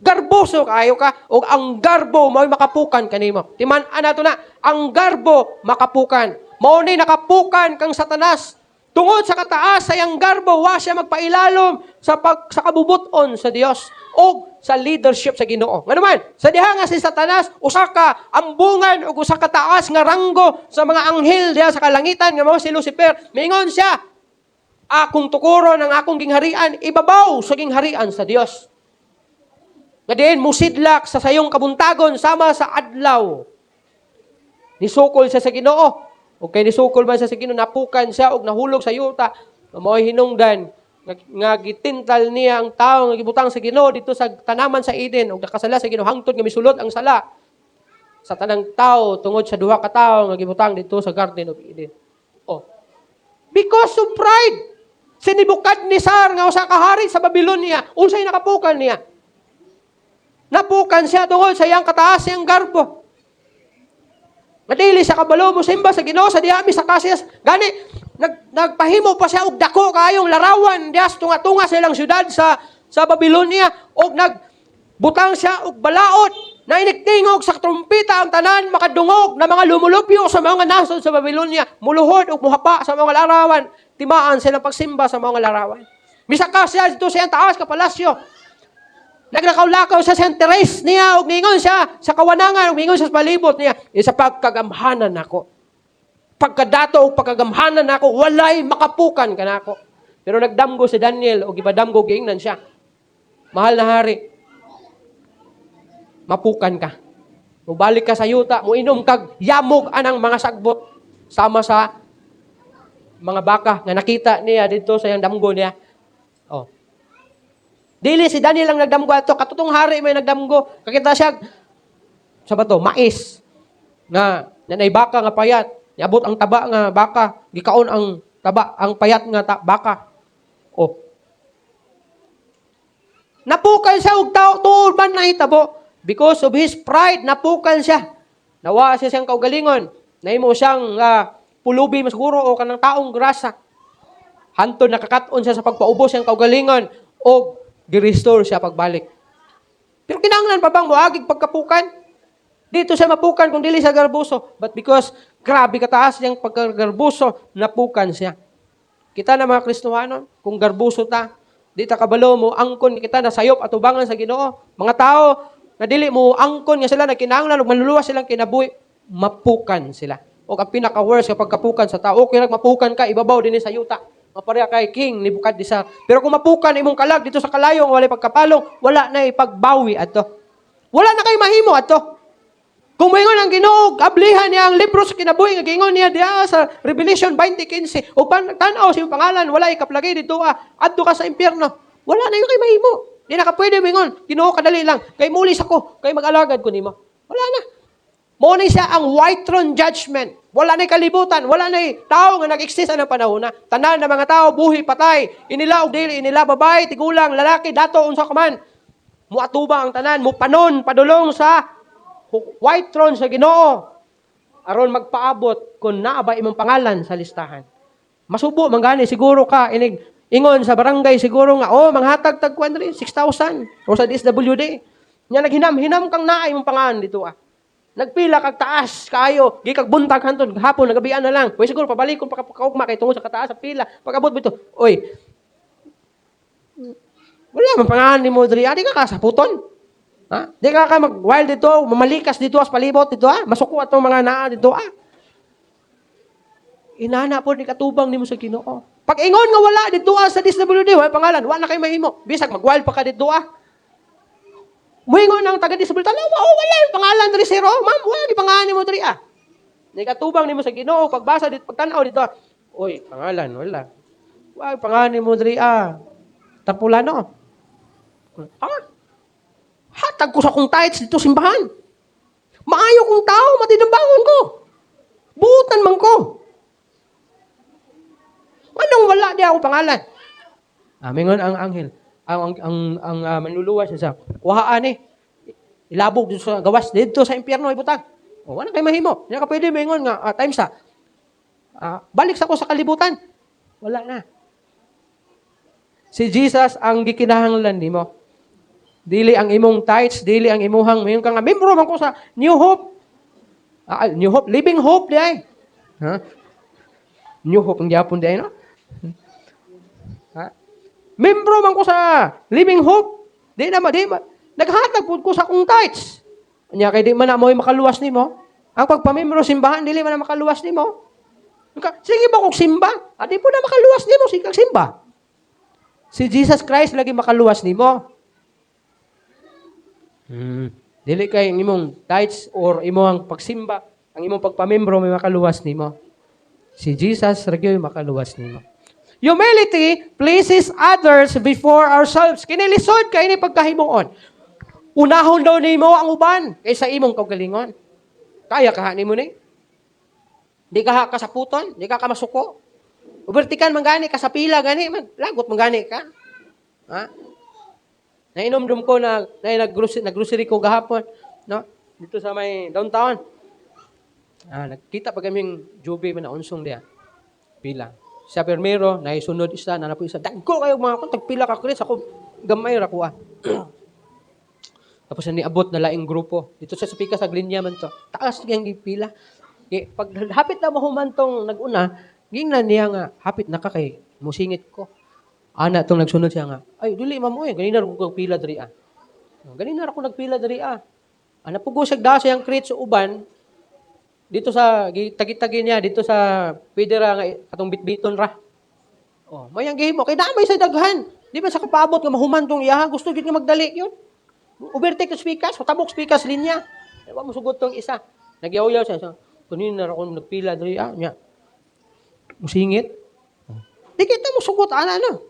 Garboso kaayo ka o ang garbo mo'y makapukan kanimo. Timan anato na, ang garbo makapukan. Mao ni nakapukan kang Satanas. Tungod sa kataas sayang garbo wa siya magpailalom sa sa kabubuton sa Dios o sa leadership sa Ginoo. Nga naman, sa diha nga si Satanas usa ka ambungan ug usa ka taas nga ranggo sa mga anghel diha sa kalangitan nga mao si Lucifer. Mingon siya, akong tukuron ang akong gingharian ibabaw sa gingharian sa Dios. Nga din, musidlak sa sayong kabuntagon sama sa adlaw. Nisukol siya sa Ginoo. O kay nisukol man siya sa Ginoo, napukan siya o nahulog sa yuta. Mao'y hinungdan. Nga gitintal niya ang tao nga gibutang sa Ginoo dito sa tanaman sa Eden. O nakasala sa Ginoo, hangtod nga misulod ang sala sa tanang tao tungod sa duha ka tao nga gibutang dito sa Garden of Eden. Oh. Because of pride. Si Nebukadnezar nga usa ka hari sa Babylonia, unsay nakapukan niya? Napukan siya tungod sa iyang kataas siyang garbo. Madili sa kabalo mo simba sa Ginoo sa diami sa kasiyas. Gani, nagpahimo pa siya og dako kaayong larawan dias tunga-tunga sa ilang syudad sa Babylonia og nagbutang siya og balaod na iniktingog sa trumpeta ang tanan makadungog na mga lumulupyo sa mga nasod sa Babylonia, muluhod og muhapa sa mga larawan, timaan silang pagsimba sa mga larawan. Misaka siya dito sa iyang taas ka palasyo. Naglakaw-lakaw siya sa teres niya, ug ningon siya sa kawanangan, ug ningon siya sa palibot niya, sa pagkagamhanan nako. Pagkadato o pagkagamhanan nako, walay makapukan kanako. Pero nagdamgo si Daniel, ug ipadamgo giingnan siya. Mahal na hari, mapukan ka. Mubalik ka sa yuta, muinom kag yamog anang mga sagbot sama sa mga baka nga nakita niya dito sa iyang damgo niya. Oh. Dili si Daniel ang nagdamgo ato, katutong hari may nagdamgo. Kakita siya sa bato, mais nga nanay baka nga payat. Niabot ang taba nga baka, gikaon ang taba, ang payat nga baka. Oh. Napukan siya og tao tuod man nahitabo because of his pride, napukan siya. Nawa siya siyang kaugalingon. Nahimo siyang pulubi masguro o kanang taong grasa. Hantod nakakaton siya sa pagpaubos siyang kaugalingon o di-restore siya pagbalik. Pero kinahanglan pa bang moagig pagkapukan? Dito siya mapukan kung dili sa garbuso. But because grabe kataas niyang pagkagarbuso, napukan siya. Kita na mga Kristohanon, kung garbuso ta, di ta kabalo mo, angkon kita na sayop at ubangan sa Ginoo. Mga tao na dili mo angkon nga sila na kinahanglan ug manluluwas silang kinabuhi, mapukan sila. O ang pinaka-worst kapag kapukan sa tao, kung mapukan ka, ibabaw din sa yuta. Mapareha kay King Nebukadnezar. Pero kung mapukan imong kalag dito sa kalayong, wala pagkapalong, wala na ipagbawi ato. Wala na kay mahimo ato. Kung moingon ang Ginoo, ablihan niya ang libro sa kinabuhi nga gingon niya diha sa Revelation 20:15. O tan-aw sa iyong pangalan, wala ikaplagay dito adto ka sa impyerno. Wala na yung kay mahimo. Di na ka pwede moingon, Ginoo kadali lang, kay mulis ako, kay mag-alagad ko nimo. Wala na. Mo ni siya ang white throne judgment. Wala na kalibutan, wala na tao nga nag-exist ang panahon na. Tanan na mga tao, buhi, patay, inila o dili, inila, babae, tigulang, lalaki, dato, unsa ka man. Muatuba ang tanan, mupanon, padulong sa white throne sa Ginoo. Aron magpaabot kung naaba imong pangalan sa listahan. Masubo, manggani, siguro ka, ingon sa barangay, siguro nga, manghatag tag 6,000 o sa DSWD. Nya naghinam-hinam kang naa imong pangalan dito Nagpila kag taas kaayo, gi kag buntag hantod hapon nagabian na lang. Pwede siguro pabalikon pa kaugma kay tungod sa kataas sa pila. Pag-abot bito, oy. Wala man pangalan nimo diri, di ka kasaputon. Ha? Di ka mag-wild dito, mamalikas dito sa palibot dito Masuko atong mga naa dito Inana po ni katubang nimo sa Ginoo. Pag ingon nga wala dito sa DSWD, wala pangalan, wala kay mahimo. Bisag mag-wild pa ka dito Muingon ang taga-disability, wala yung pangalan diri sir. Ma'am, wala di pangalan mo diri Nikatubang nimo sa Ginoo pagbasa dito, pagtan-aw dito. Oy, pangalan wala. Wala pangalan mo diri Tapulano. Hatag ko sa kong tithes dito simbahan. Maayo kong tao, matinambangon ko. Buutan man ko. Anong wala di ako pangalan? Mingon ang anghel. Ang manluluwas siya sa kuhaan ilabog dito sa gawas dito sa impyerno ibutang. Ano kay mahimo? Diya ka pwede mingon nga times ta. Balik sa ko sa kalibutan. Wala na. Si Jesus ang gikinahanglan nimo. Dili ang imong tithes, dili ang imuhang mayon ka nga membro man ko sa New Hope. New Hope, Living Hope di ay. New Hope ang gyapon di ay no? Membro man ko sa Living Hope. Di na naghatag pud ko sa akong tithes. Anya kay di man na mo'y makaluwas nimo. Ang pagpamembro simbahan dili man na makaluwas nimo. Sige ba kog simba? Di po na makaluwas nimo sige kag simba. Si Jesus Christ lagi makaluwas nimo. Dili kay ang imong tithes or imong pagsimba, ang imong pagpamembro may makaluwas nimo. Si Jesus lagi makaluwas nimo. Humility places others before ourselves. Kinilisod kay ni pagkahimuon. Unahon daw nimo ang uban kaysa imong kaugalingon. Kaya ka nimo ni? Di ka kasaputon, di ka masuko. Ubertikan man gani ka sa pila gani, lagot man gani ka. Nainomdom ko na nag-grocery ko gahapon, no? Dito sa may downtown. Nagkita pa kaming Juby man na unsong diya. Pila. Sa permero, naisunod isa, nanapo isa. Dagko kayo mga ko, tagpila ka Chris, ako gamay ra ko Tapos niabot na laing grupo. Dito sa Pika sa Glinya man to. Taas kayang pila. Pag hapit na mahuman tong nag-una, gingnan niya nga, hapit na ka kay musingit ko. Ana tong nagsunod siya nga, ay, dili mamoy, ganina rin ko nagpila dari Ganina rin ko nagpila dari Ana po ko siya ang create sa uban, dito sa, tagi-tagi niya, dito sa, pwede ra nga, katong bitbiton ra. Mayang gihimo, kay damay sa daghan. Di ba sa kapabot nga mahuman tong iyahan, gusto yun nga magdali yun. Overtake the speakers, tabok speakers linya. Di ba musugot tong isa. Nagyaw-yaw siya, kanina rin ko nagpila dari niya. Musingit. Di kita musugot, ano.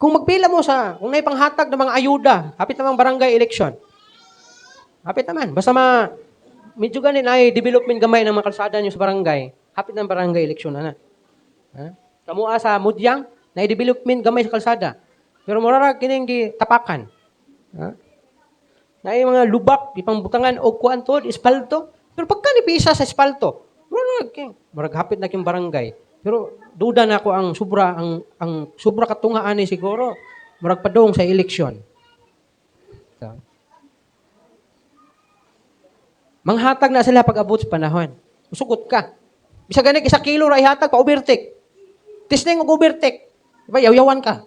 Kung magpila mo kung may panghatag ng mga ayuda, hapit namang barangay election. Hapit naman. Basta medyo ganin ay development gamay ng mga kalsada nyo sa barangay. Hapit ng barangay election na. Kamua sa Mudyang, na development gamay sa kalsada. Pero mararag kining tapakan. Na mga lubak, ipangbutangan o kuantod, espalto. Pero pagka nipisa sa espalto, marag hapit na king barangay. Pero duda na ako ang sobra katungaan ni siguro murag padong sa eleksyon. Manghatag na sila pag abot sa panahon. Usugot ka. Bisa ganik 1 kilo ra ihatag pa overtake. Tisning og overtake. Diba yaw-yawan ka.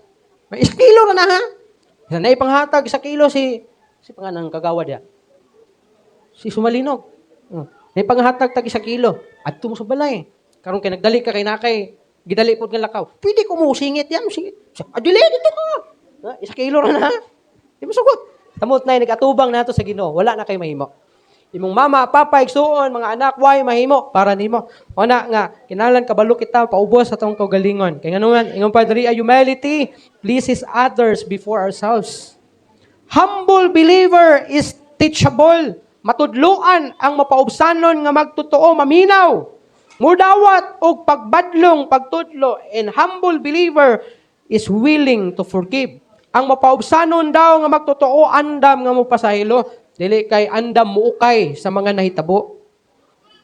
1 kilo ra na ha. Isa na ipanghatag 1 kilo si panganang kagawad ya. Si Sumalinog. May panghatag tag 1 kilo. Adto mo sa balay. Karon kay nagdali ka kay nakay, gidali pod nga lakaw. Pwede ko mo singit yan, singit. Adili dito ka. 1 kilo ra na. Di mo sugot. Samot na nagatubang nato sa Ginoo, wala na kay mahimo. Imong mama, papa, igsuon, mga anak, why mahimo para nimo. Ona nga kinahanglan kabalo kita paubos sa tong kaugalingon. Kay nganuman ingon pa diri humility pleases others before ourselves. Humble believer is teachable. Matudloan ang mapaubsanon nga magtotoo, maminaw. Mudawat og pagbadlong, pagtudlo, and humble believer is willing to forgive. Ang mapaubsanon daw nga magtotoo, andam nga mo pasahilo. Dili kay andam mo ukay sa mga nahitabo.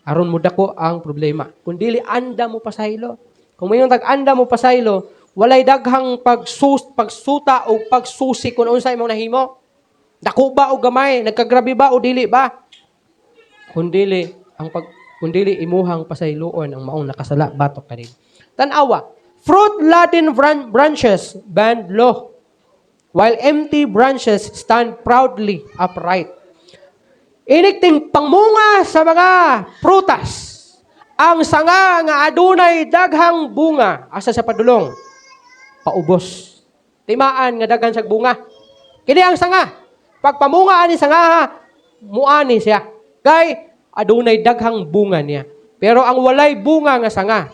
Aron mo dako ang problema. Kung dili andam mo pasahilo. Kung mayong tag-andam mo pasahilo, walay daghang pagsuta o pagsusi kung unsay imong nahimo. Dako ba o gamay, nagkagrabe ba o dili ba? Kung dili imuhang pasayloon ang maong nakasala batok kanin. Tanawa, fruit-laden branches bend low, while empty branches stand proudly upright. Inikting pangmunga sa mga prutas, ang sanga nga adunay daghang bunga, asa sa padulong, paubos. Timaan nga daghan sa bunga. Kini ang sanga, pagpamunga ani sanga, muani siya. Kay adunay daghang bunga niya. Pero ang walay bunga nga sanga,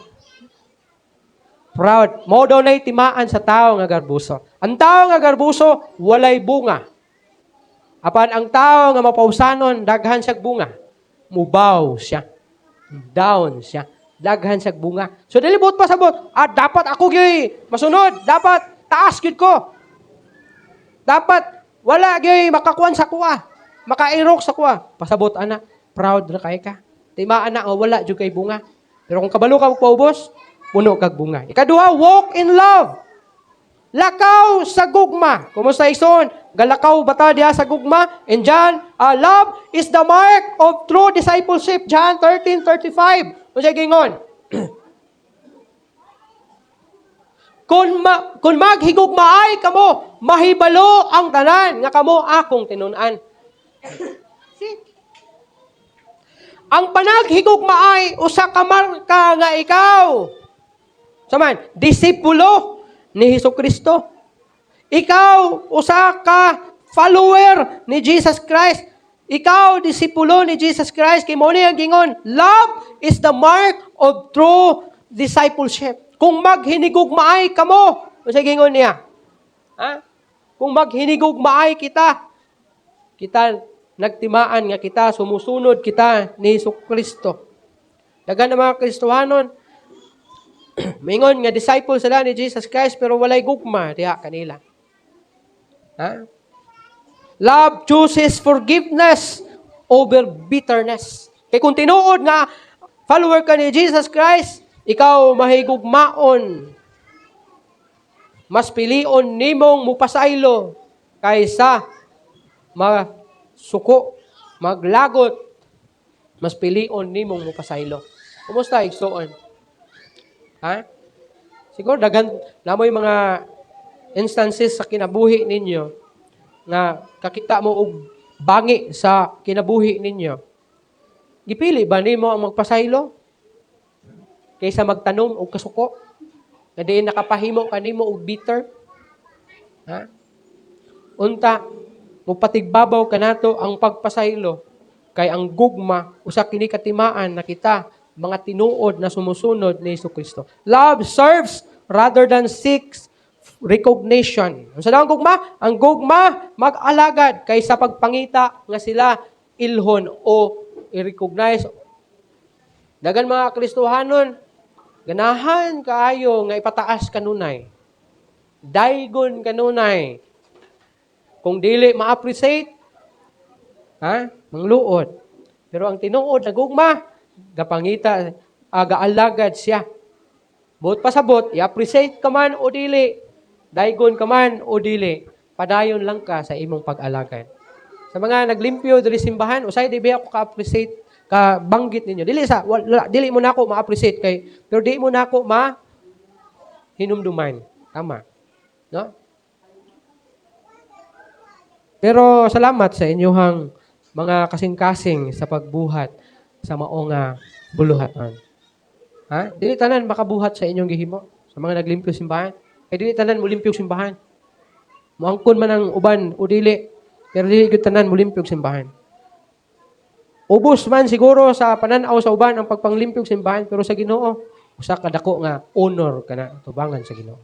proud. Mao daw nay timaan sa tao nga garbuso. Ang tao nga garbuso walay bunga. Apan ang tao nga mapausanon, daghan siyag bunga. Mubaw siya. Down siya. Daghan siyag bunga. So, dilibot pasabot. Dapat ako gyud masunod. Dapat taas gyud ko. Dapat wala gyud makakuan sa kuha. Makairok sa kuha. Pasabot, ana. Proud na kay ka. Tima, ana, wala gyud kay bunga. Pero kung kabalo ka magpaubos, puno kag bunga. Ikaduha, walk in love. Lakaw sa gugma. Kumusta igsoon? Galakaw bata diha sa gugma. And John, love is the mark of true discipleship. John 13:35. Unsay gingon? Kung maghigugmaay kamo, mahibalo ang tanan nga kamo akong tinun-an. See? Ang panaghigugmaay usa ka marka nga ikaw. Saman, disipulo ni Hesukristo. Ikaw, usa ka follower ni Jesus Christ. Ikaw, disipulo ni Jesus Christ. Kay mo niya gingon, love is the mark of true discipleship. Kung maghinigugmaay kamo, usa gingon niya. Ha? Kung maghinigugmaay kita nagtimaan nga kita, sumusunod kita ni Hesukristo. Dagan ng mga Kristohanon, mingon nga disciple sila ni Jesus Christ pero walay gugma diha kanila. Ha? Love chooses forgiveness over bitterness. Kay kung tinuod nga follower ka ni Jesus Christ, ikaw mahigugmaon. Mas pilion nimong mupasaylo kaysa suko, maglagot. Mas pilion nimong mupasaylo. Kumusta igsoon? Ha? Siguro dagan namoy mga instances sa kinabuhi ninyo nga kakita mo og bangi sa kinabuhi ninyo. Gipili ba nimo ang magpasaylo kaysa magtanom og kasuko? Nga diin nakapahimo kanimo og bitter? Ha? Unta mupatigbabaw kanato ang pagpasaylo kay ang gugma usa kini katimaan na kita mga tinuod na sumusunod ni Hesukristo. Love serves rather than seeks recognition. Ang sa gugma? Ang gugma mag-alagad kaysa pagpangita nga sila ilhon o i-recognize. Dagan mga Kristohanon, ganahan kaayo nga ipataas kanunay. Daygon kanunay. Kung dili ma-appreciate, mangluod. Pero ang tinuod na gugma, gapangita, gaalagad siya. Buot pasabot, i-appreciate ka man o dili, daygon ka man o dili, padayon lang ka sa imong pag-alagad. Sa mga naglimpyo diri simbahan, usay di ba ako ka-appreciate, ka banggit ninyo. Dili mo nako ma-appreciate kay, pero di mo nako hinumduman. Tama. No? Pero salamat sa inyong mga kasing-kasing sa pagbuhat sa maong buluhatan. Ha? Dili tanan makabuhat sa inyong gihimo sa mga naglimpyo simbahan. Kay dili tanan mulimpyo simbahan. Moangkon man ang uban o dili, pero dili gyud tanan mulimpyo simbahan. Ubos man siguro sa pananaw sa uban ang pagpanglimpyo simbahan, pero sa Ginoo usa ka dako nga honor kana tubangan sa Ginoo.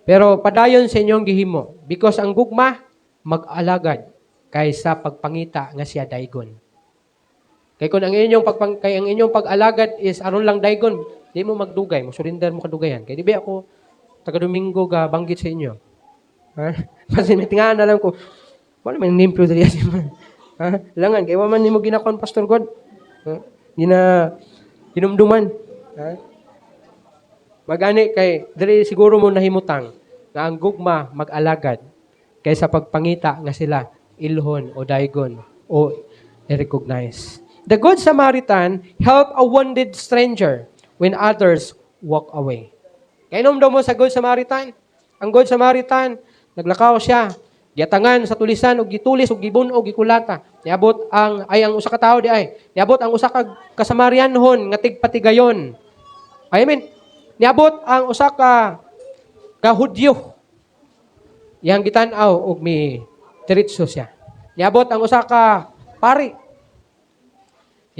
Pero padayon sa inyong gihimo because ang gugma mag-alagad kaysa pagpangita nga siya daygon. Kay kung ang inyong pag-alagad is aron lang daygon, di mo magdugay, mo surrender mo kadugayan. Kay di ba ako taga Domingo ga banggit sa inyo. Ha? Kasi may tingaan na lang ko, wala man nimpyo dali asi man. Ha? Langan kay wa man nimo ginakon Pastor God. Ha? Hinumduman. Ha? Magani kay dili siguro mo nahimutang na ang gugma mag-alagad kaysa pagpangita nga sila ilhon o daygon o i-recognize. The Good Samaritan helped a wounded stranger when others walk away. Kainom daw mo sa Good Samaritan? Ang Good Samaritan, naglakaw siya, giatangan sa tulisan og gitulis og gibunog gikulata. Niabot ang usa ka tawo di ay. Niabot ang usa ka kasamarianhon nga tigpatigayon. Niabot ang usa ka Hudyo. Yang gitan-aw og mi diretso siya. Niabot ang usa ka pari.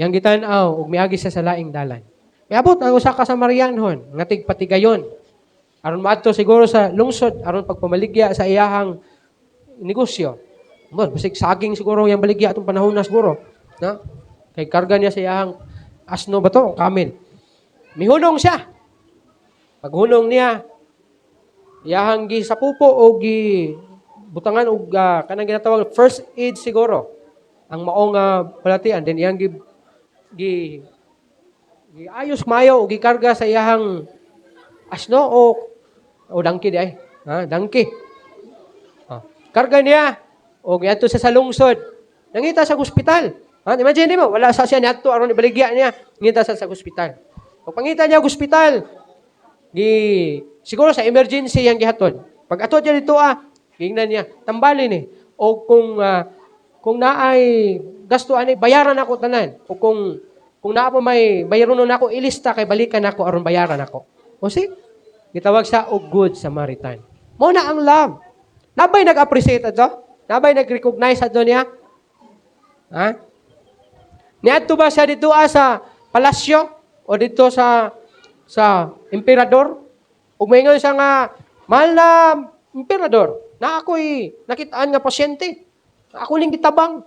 Yang gitan-aw og miagi siya sa laing dalan. Niabot ang usa ka Samarianhon nga tigpatigayon. Aron maadto siguro sa lungsod aron pagpamaligya sa iyahang negosyo. Basig saging siguro yung baligya atong panahon na siguro. Na? Kay karga niya sa iyang asno ba to? Kamil. Mihunong siya. Paghunong niya, iyahang gi sa pupo o gi butangan o kanang ginatawag first aid siguro. Ang maong palatian. Then iyang gi ayos mayo o gi karga sa iyahang asno o dangki di ay. Dangki. Karga niya o giadto sa lungsod. Nangita sa ospital. Imagine mo, wala sa siya niadto aron ibaligya niya, ngita sa ospital. Pag pangita niya ospital, siguro sa emergency yang gihatod. Pag ato niya dito gingnan niya, tambalin ni. O kung naay gasto ani bayaran ako tanan. O kung naa pa may bayaron na ako ilista kay balikan ako aron bayaran ako. O si gitawag sa og good Samaritan. Mao na ang love. Nabay nag-appreciate ato? Nabay nag-recognize ato niya? Niadto ba siya dito sa palasyo o dito sa emperador? Ug moingon siya nga, mahal na emperador, na ako'y nakitaan nga pasyente. Ako ning gitabang.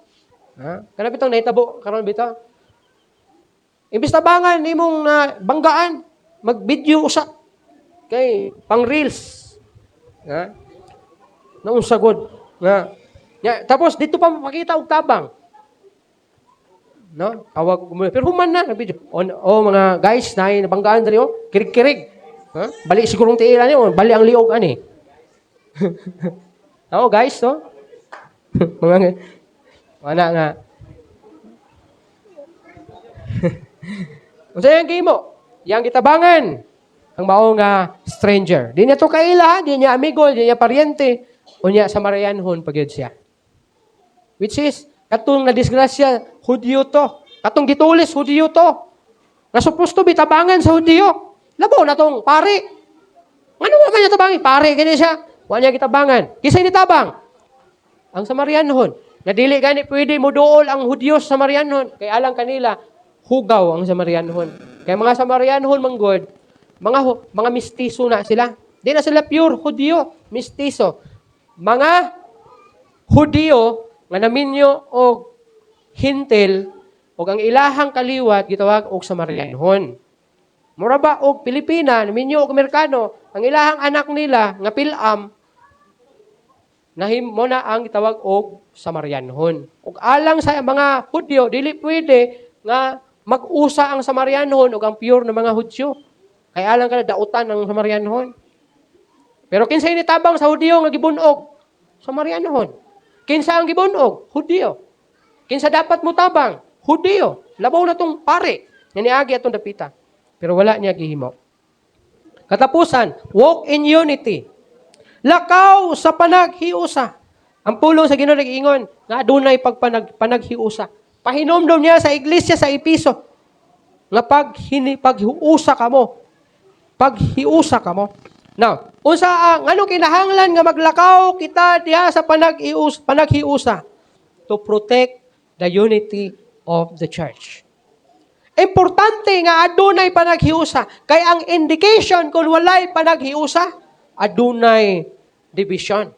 Kana bitong nahitabo karon bitaw. Imbis tabangan nimong banggaan, mag-video usa kay pang reels. Naunsa god nga. Tapos dito pa makita og tabang. No? Awag mo. Pero human na video. Mga guys, nabanggaan diri kirig-kirig. Bali sigurong tiila niyo, bali ang liog ani. Guys, no? Mga wala nga. Unsa yang gimo? Yang gitabangan ang mao nga stranger. Di niya to kaila, di niya amigo, di niya paryente. Unya sa Marianhon pagyud siya. Which is katong na disgrasya Hudyo to. Katong gitulis Hudyo to. Na supposed to be tabangan sa Hudyo. Labo na tong pare. Ano man niya tabangi? Pare kini siya. Wa niya gitabangan. Kisay ni tabang? Ang Samarianhon. Na dili gani pwede moduol ang Hudyo sa Samarianhon kay alang kanila hugaw ang Samarianhon. Kay mga Samarianhon manggod, mga mistiso na sila. Di na sila pure Hudyo, mistiso. Mga Hudyo nga naminyo og hintil og ang ilahang kaliwat gitawag og Samarianhon. Mura ba og Pilipina naminyo og Amerikano, ang ilahang anak nila nga Pilam nahimo na ang gitawag og Samarianhon. Ug alang sa mga Hudyo dili pwede nga mag-usa ang Samarianhon ug ang pure na mga Hudyo. Kay alang kana dautan ang Samarianhon. Pero kinsay nitabang sa Hudyo nga gibunog? Samarianhon. Kinsa ang gibunog? Hudyo. Kinsa dapat mo tabang? Hudyo. Labaw na tong pare. Niagi atong dapita. Pero wala niya gihimo. Katapusan, walk in unity. Lakaw sa panaghiusa. Ang pulong sa Ginoo nag-ingon nga adunay panaghiusa. Pahinomdom niya sa iglesia sa Episo nga paghiusa kamo. Paghiusa kamo. Now, unsa ang anong kinahanglan nga maglakaw kita diha sa panaghiusa to protect the unity of the church. Importante nga adunay panaghiusa kay ang indication kung walay panaghiusa, adunay division.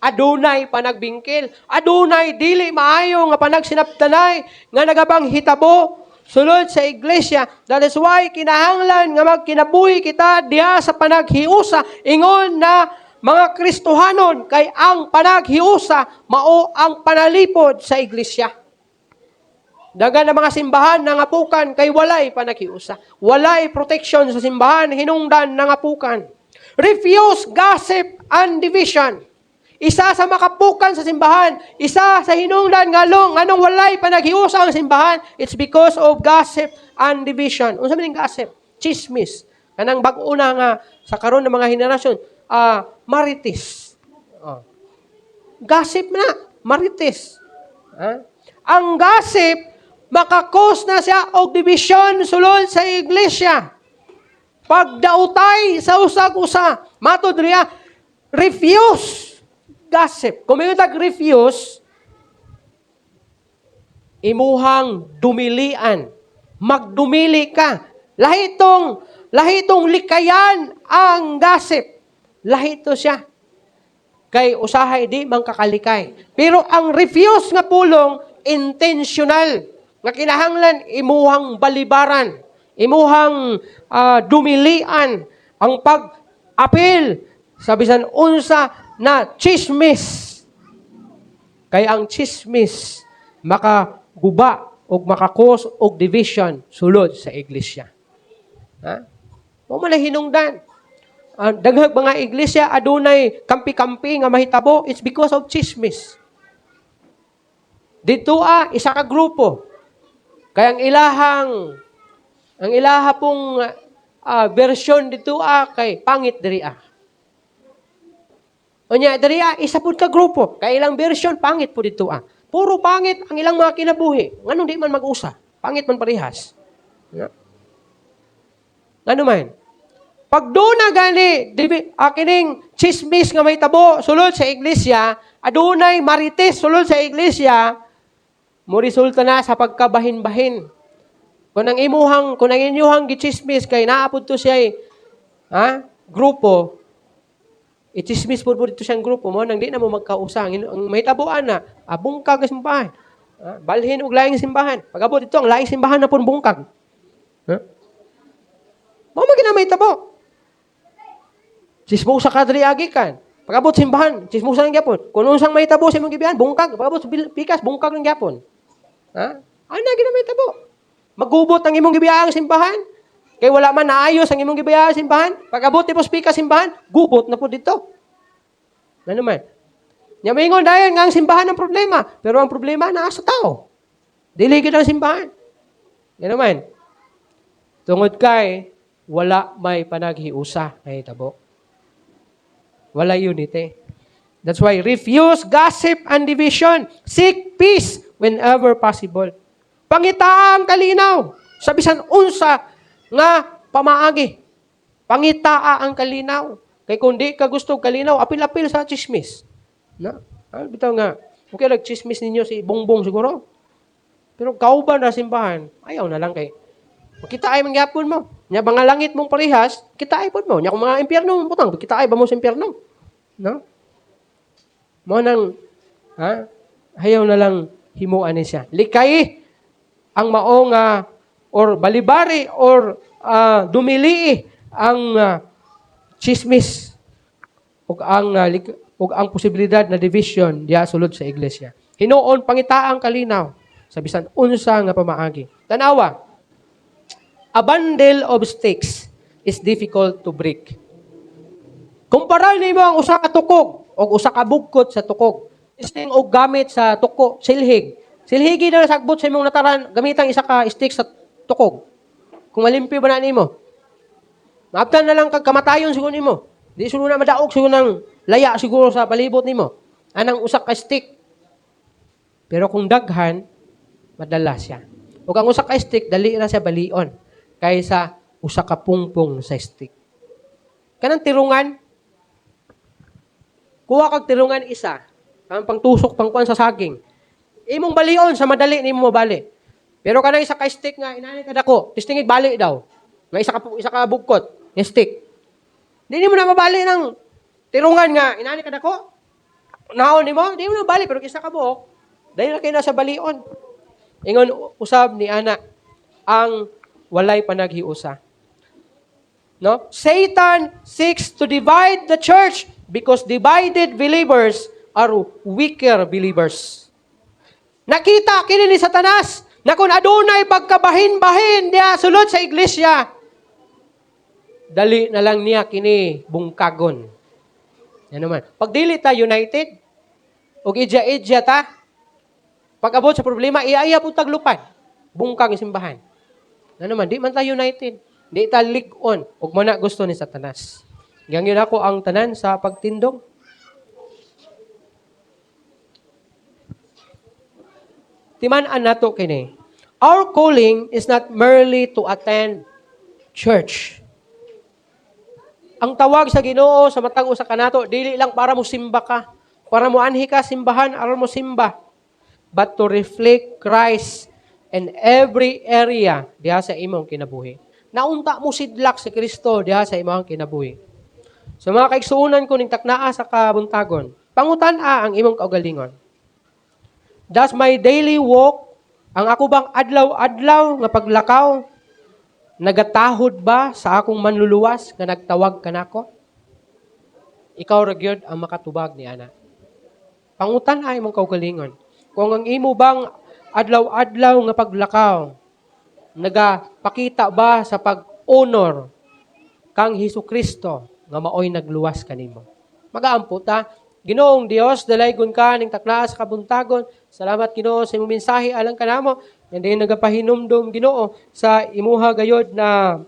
Adunay panagbingkil, adunay dili maayo nga panagsinabtanay nga nagabang hitabo sulod sa iglesia. That is why kinahanglan nga magkinabuhi kita diha sa panaghiusa ingon na mga Kristohanon kay ang panaghiusa mao ang panalipod sa iglesia. Dagan na mga simbahan nangapukan kay walay panaghiusa. Walay protection sa simbahan hinungdan nangapukan. Refuse gossip and division. Isa sa makapukan sa simbahan, isa sa hinungdan nganong walay panaghiusa ang simbahan, it's because of gossip and division. Unsa man gossip? Chismis. Kanang bag-o na nga sa karon ng mga henerasyon, marites. Gossip na, marites. Ang gossip makakos na siya og division sulod sa iglesia. Pagdautay sa usag-usa, matod riya, refuse gossip. Kung may refuse, imuhang dumilian. Magdumili ka. Lahitong likayan ang gossip. Lahito siya. kay usahay di mang kakalikay. Pero ang refuse nga pulong, intentional. Nga kinahanglan, imuhang balibaran, imuhang dumilian, ang pag-apil, sa bisan unsa na chismis. Kaya ang chismis, makaguba o makakos o division sulod sa iglesia. Ha? Mo man hinungdan. Daghang mga iglesia adunay kampi-kampi nga mahitabo, it's because of chismis. Dito isa ka grupo. Kaya ang ilaha pong version dito kay pangit diri Onya diri isa pud ka grupo, kay ilang version pangit po dito Puro pangit ang ilang mga kinabuhi. Nganong di man mag-usa? Pangit man parehas. Ngano man? Pag doon na gani, kining chismis nga may tabo sulod sa iglesia, adunay marites sulod sa iglesia, mo resulta na sa pagkabahin-bahin. Kung ang inyuhang gichismis kay naapod to siya grupo, i-chismis po dito siyang grupo mo, nang di na mo magkausang. Ang may tabuan na, bungkag ang simbahan. Balhin og laing simbahan. Pag-abot ito, ang laing simbahan na po bungkag. Mamagin na may tabo. Chismusa ka diri agikan. Pag-abot simbahan, chismusa ng gyapon. Kung unsang may tabo sa imong gibihan, bungkag. Pag-abot pikas, bungkag ng gyapon. Ana gina may tabo. Magubot ang imong gibiyahang simbahan. Kay wala man naayos ang imong gibiyahang simbahan. Pag-abot tipos pikas simbahan, gubot na po dito. Ano man? Nyamingon dayon nga ang simbahan ang problema. Pero ang problema naa sa tao. Dili gid ang simbahan. Ano man? Tungod kay wala may panaghiusa ay tabo. Wala unity. That's why refuse gossip and division. Seek peace whenever possible. Pangitaa ang kalinaw. Sa bisan unsa nga pamaagi. Pangitaa ang kalinaw. Kay kung di ka gusto kalinaw, apil-apil sa chismis. Bitaw nga, okay nag-chismis ninyo si Bongbong siguro. Pero kauban na simbahan, ayaw na lang kay. Kita ay mangyapon mo. Nya mga langit mong parehas, kita ay pod mo. Nya kung mga impyerno mo butang, kita ay ba mo sa impyerno? No? Mo nang ayaw na lang himuan ni siya. Likay ang maong or balibari or dumili ang chismis ug ang posibilidad na division diya sulod sa iglesia. Hinuon pangitaang kalinaw sa bisan unsa nga pamaagi. Tanawa, a bundle of sticks is difficult to break. Kumpara nimo ang usa ka tukog o usa ka bugkot sa tukog. Isting og gamit sa tuko, silhig. Silhigi na sagbot sa imong nataran gamitang isa ka stick sa tukog. Kung malimpi ba na nimo? Maabtan na lang kag kamatayon siguro nimo. Di siguro na madaog siguro nang laya siguro sa palibot nimo. Anang usa ka stick. Pero kung daghan, madala siya. Ug ang usa ka stick dali na siya balion kaysa usa ka pungpong sa stick. Kanang tirungan, kuha kag tirungan isa, ang pangtusok pangkuan sa saging. Imong balion sa madali nimo mabali. Pero kanang isa ka stick nga inani kada ko, tistingig bali daw. Nga isa ka bugkot, nga stick. Di mo na mabali ng tirungan nga inani kada ko. Naon nimo, di mo na bali pero isa ka buok, dahil na kayo nasa balion. Ingon usab ni ana ang walay panaghiusa. No? Satan seeks to divide the church because divided believers are weaker believers. Nakita kini ni Satanas na kung adunay pagkabahin-bahin diya sulod sa iglesia, dali na lang niya kini bungkagon. Yan naman. Pag dili ta united, og idya-idya ta, pag abot sa problema, iaya po taglupad. Bungkag yung simbahan. Yan naman, di man ta united. Di ta lig-on. Ug mana gusto ni Satanas. Ganyan ako ang tanan sa pagtindog. Timan-an nato kini. Our calling is not merely to attend church. Ang tawag sa Ginoo sa matag usa kanato dili lang para mo simba ka, para mo anhi ka simbahan aron mo simba, but to reflect Christ in every area diha sa imong kinabuhi. Naunta mo sidlak si Kristo diha sa imong kinabuhi. So mga kaigsuonan ko ning taknaa sa kabuntagon, Pangutan-a ang imong kaugalingon. Does my daily walk, ang ako bang adlaw-adlaw nga paglakaw, nagatahod ba sa akong manluluwas nga nagtawag kanako? Ikaw ra gyud ang makatubag ni ana. Pangutan ay imong kaugalingon. Kung ang imo bang adlaw-adlaw nga paglakaw, nagapakita ba sa pag-honor kang Hesukristo nga maoy nagluwas kanimo? Magaampo ta. Ginoong Dios, dalaygon ka ning takna sa kabuntagon. Salamat Ginoo sa imong mensahe alang kanamo. And then nagapahinumdum Ginoo sa imuha gayod na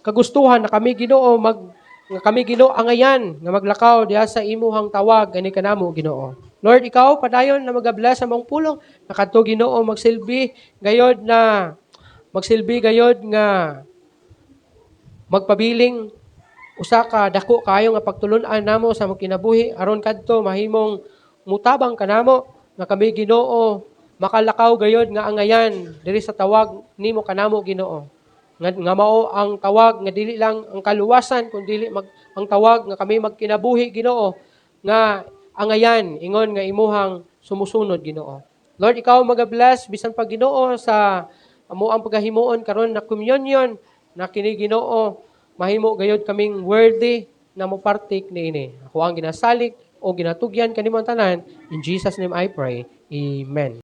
kagustuhan na kami Ginoo nga kami Ginoo angayan nga maglakaw diha sa imuhang tawag gani kanamo Ginoo. Lord, ikaw padayon na magabless sa mong pulong nakadto Ginoo magsilbi gayod nga magpabiling usa ka dako kayo nga pagtulun-an namo sa mong kinabuhi aron kadto mahimong mutabang kanamo nga kami Ginoo makalakaw gayod nga angayan diri sa tawag nimo kanamo Ginoo. Nga mao ang tawag nga dili lang ang kaluwasan kundi ang tawag nga kami magkinabuhi Ginoo nga angayan ingon nga imuhang sumusunod Ginoo. Lord, ikaw magabless bisan pa Ginoo sa amo ang pagahimuon karon na communion na kini Ginoo mahimo gayod kaming worthy na mo partake niini. Ako ang ginasalig o ginatugyan kanimo tanan. In Jesus name I pray. Amen.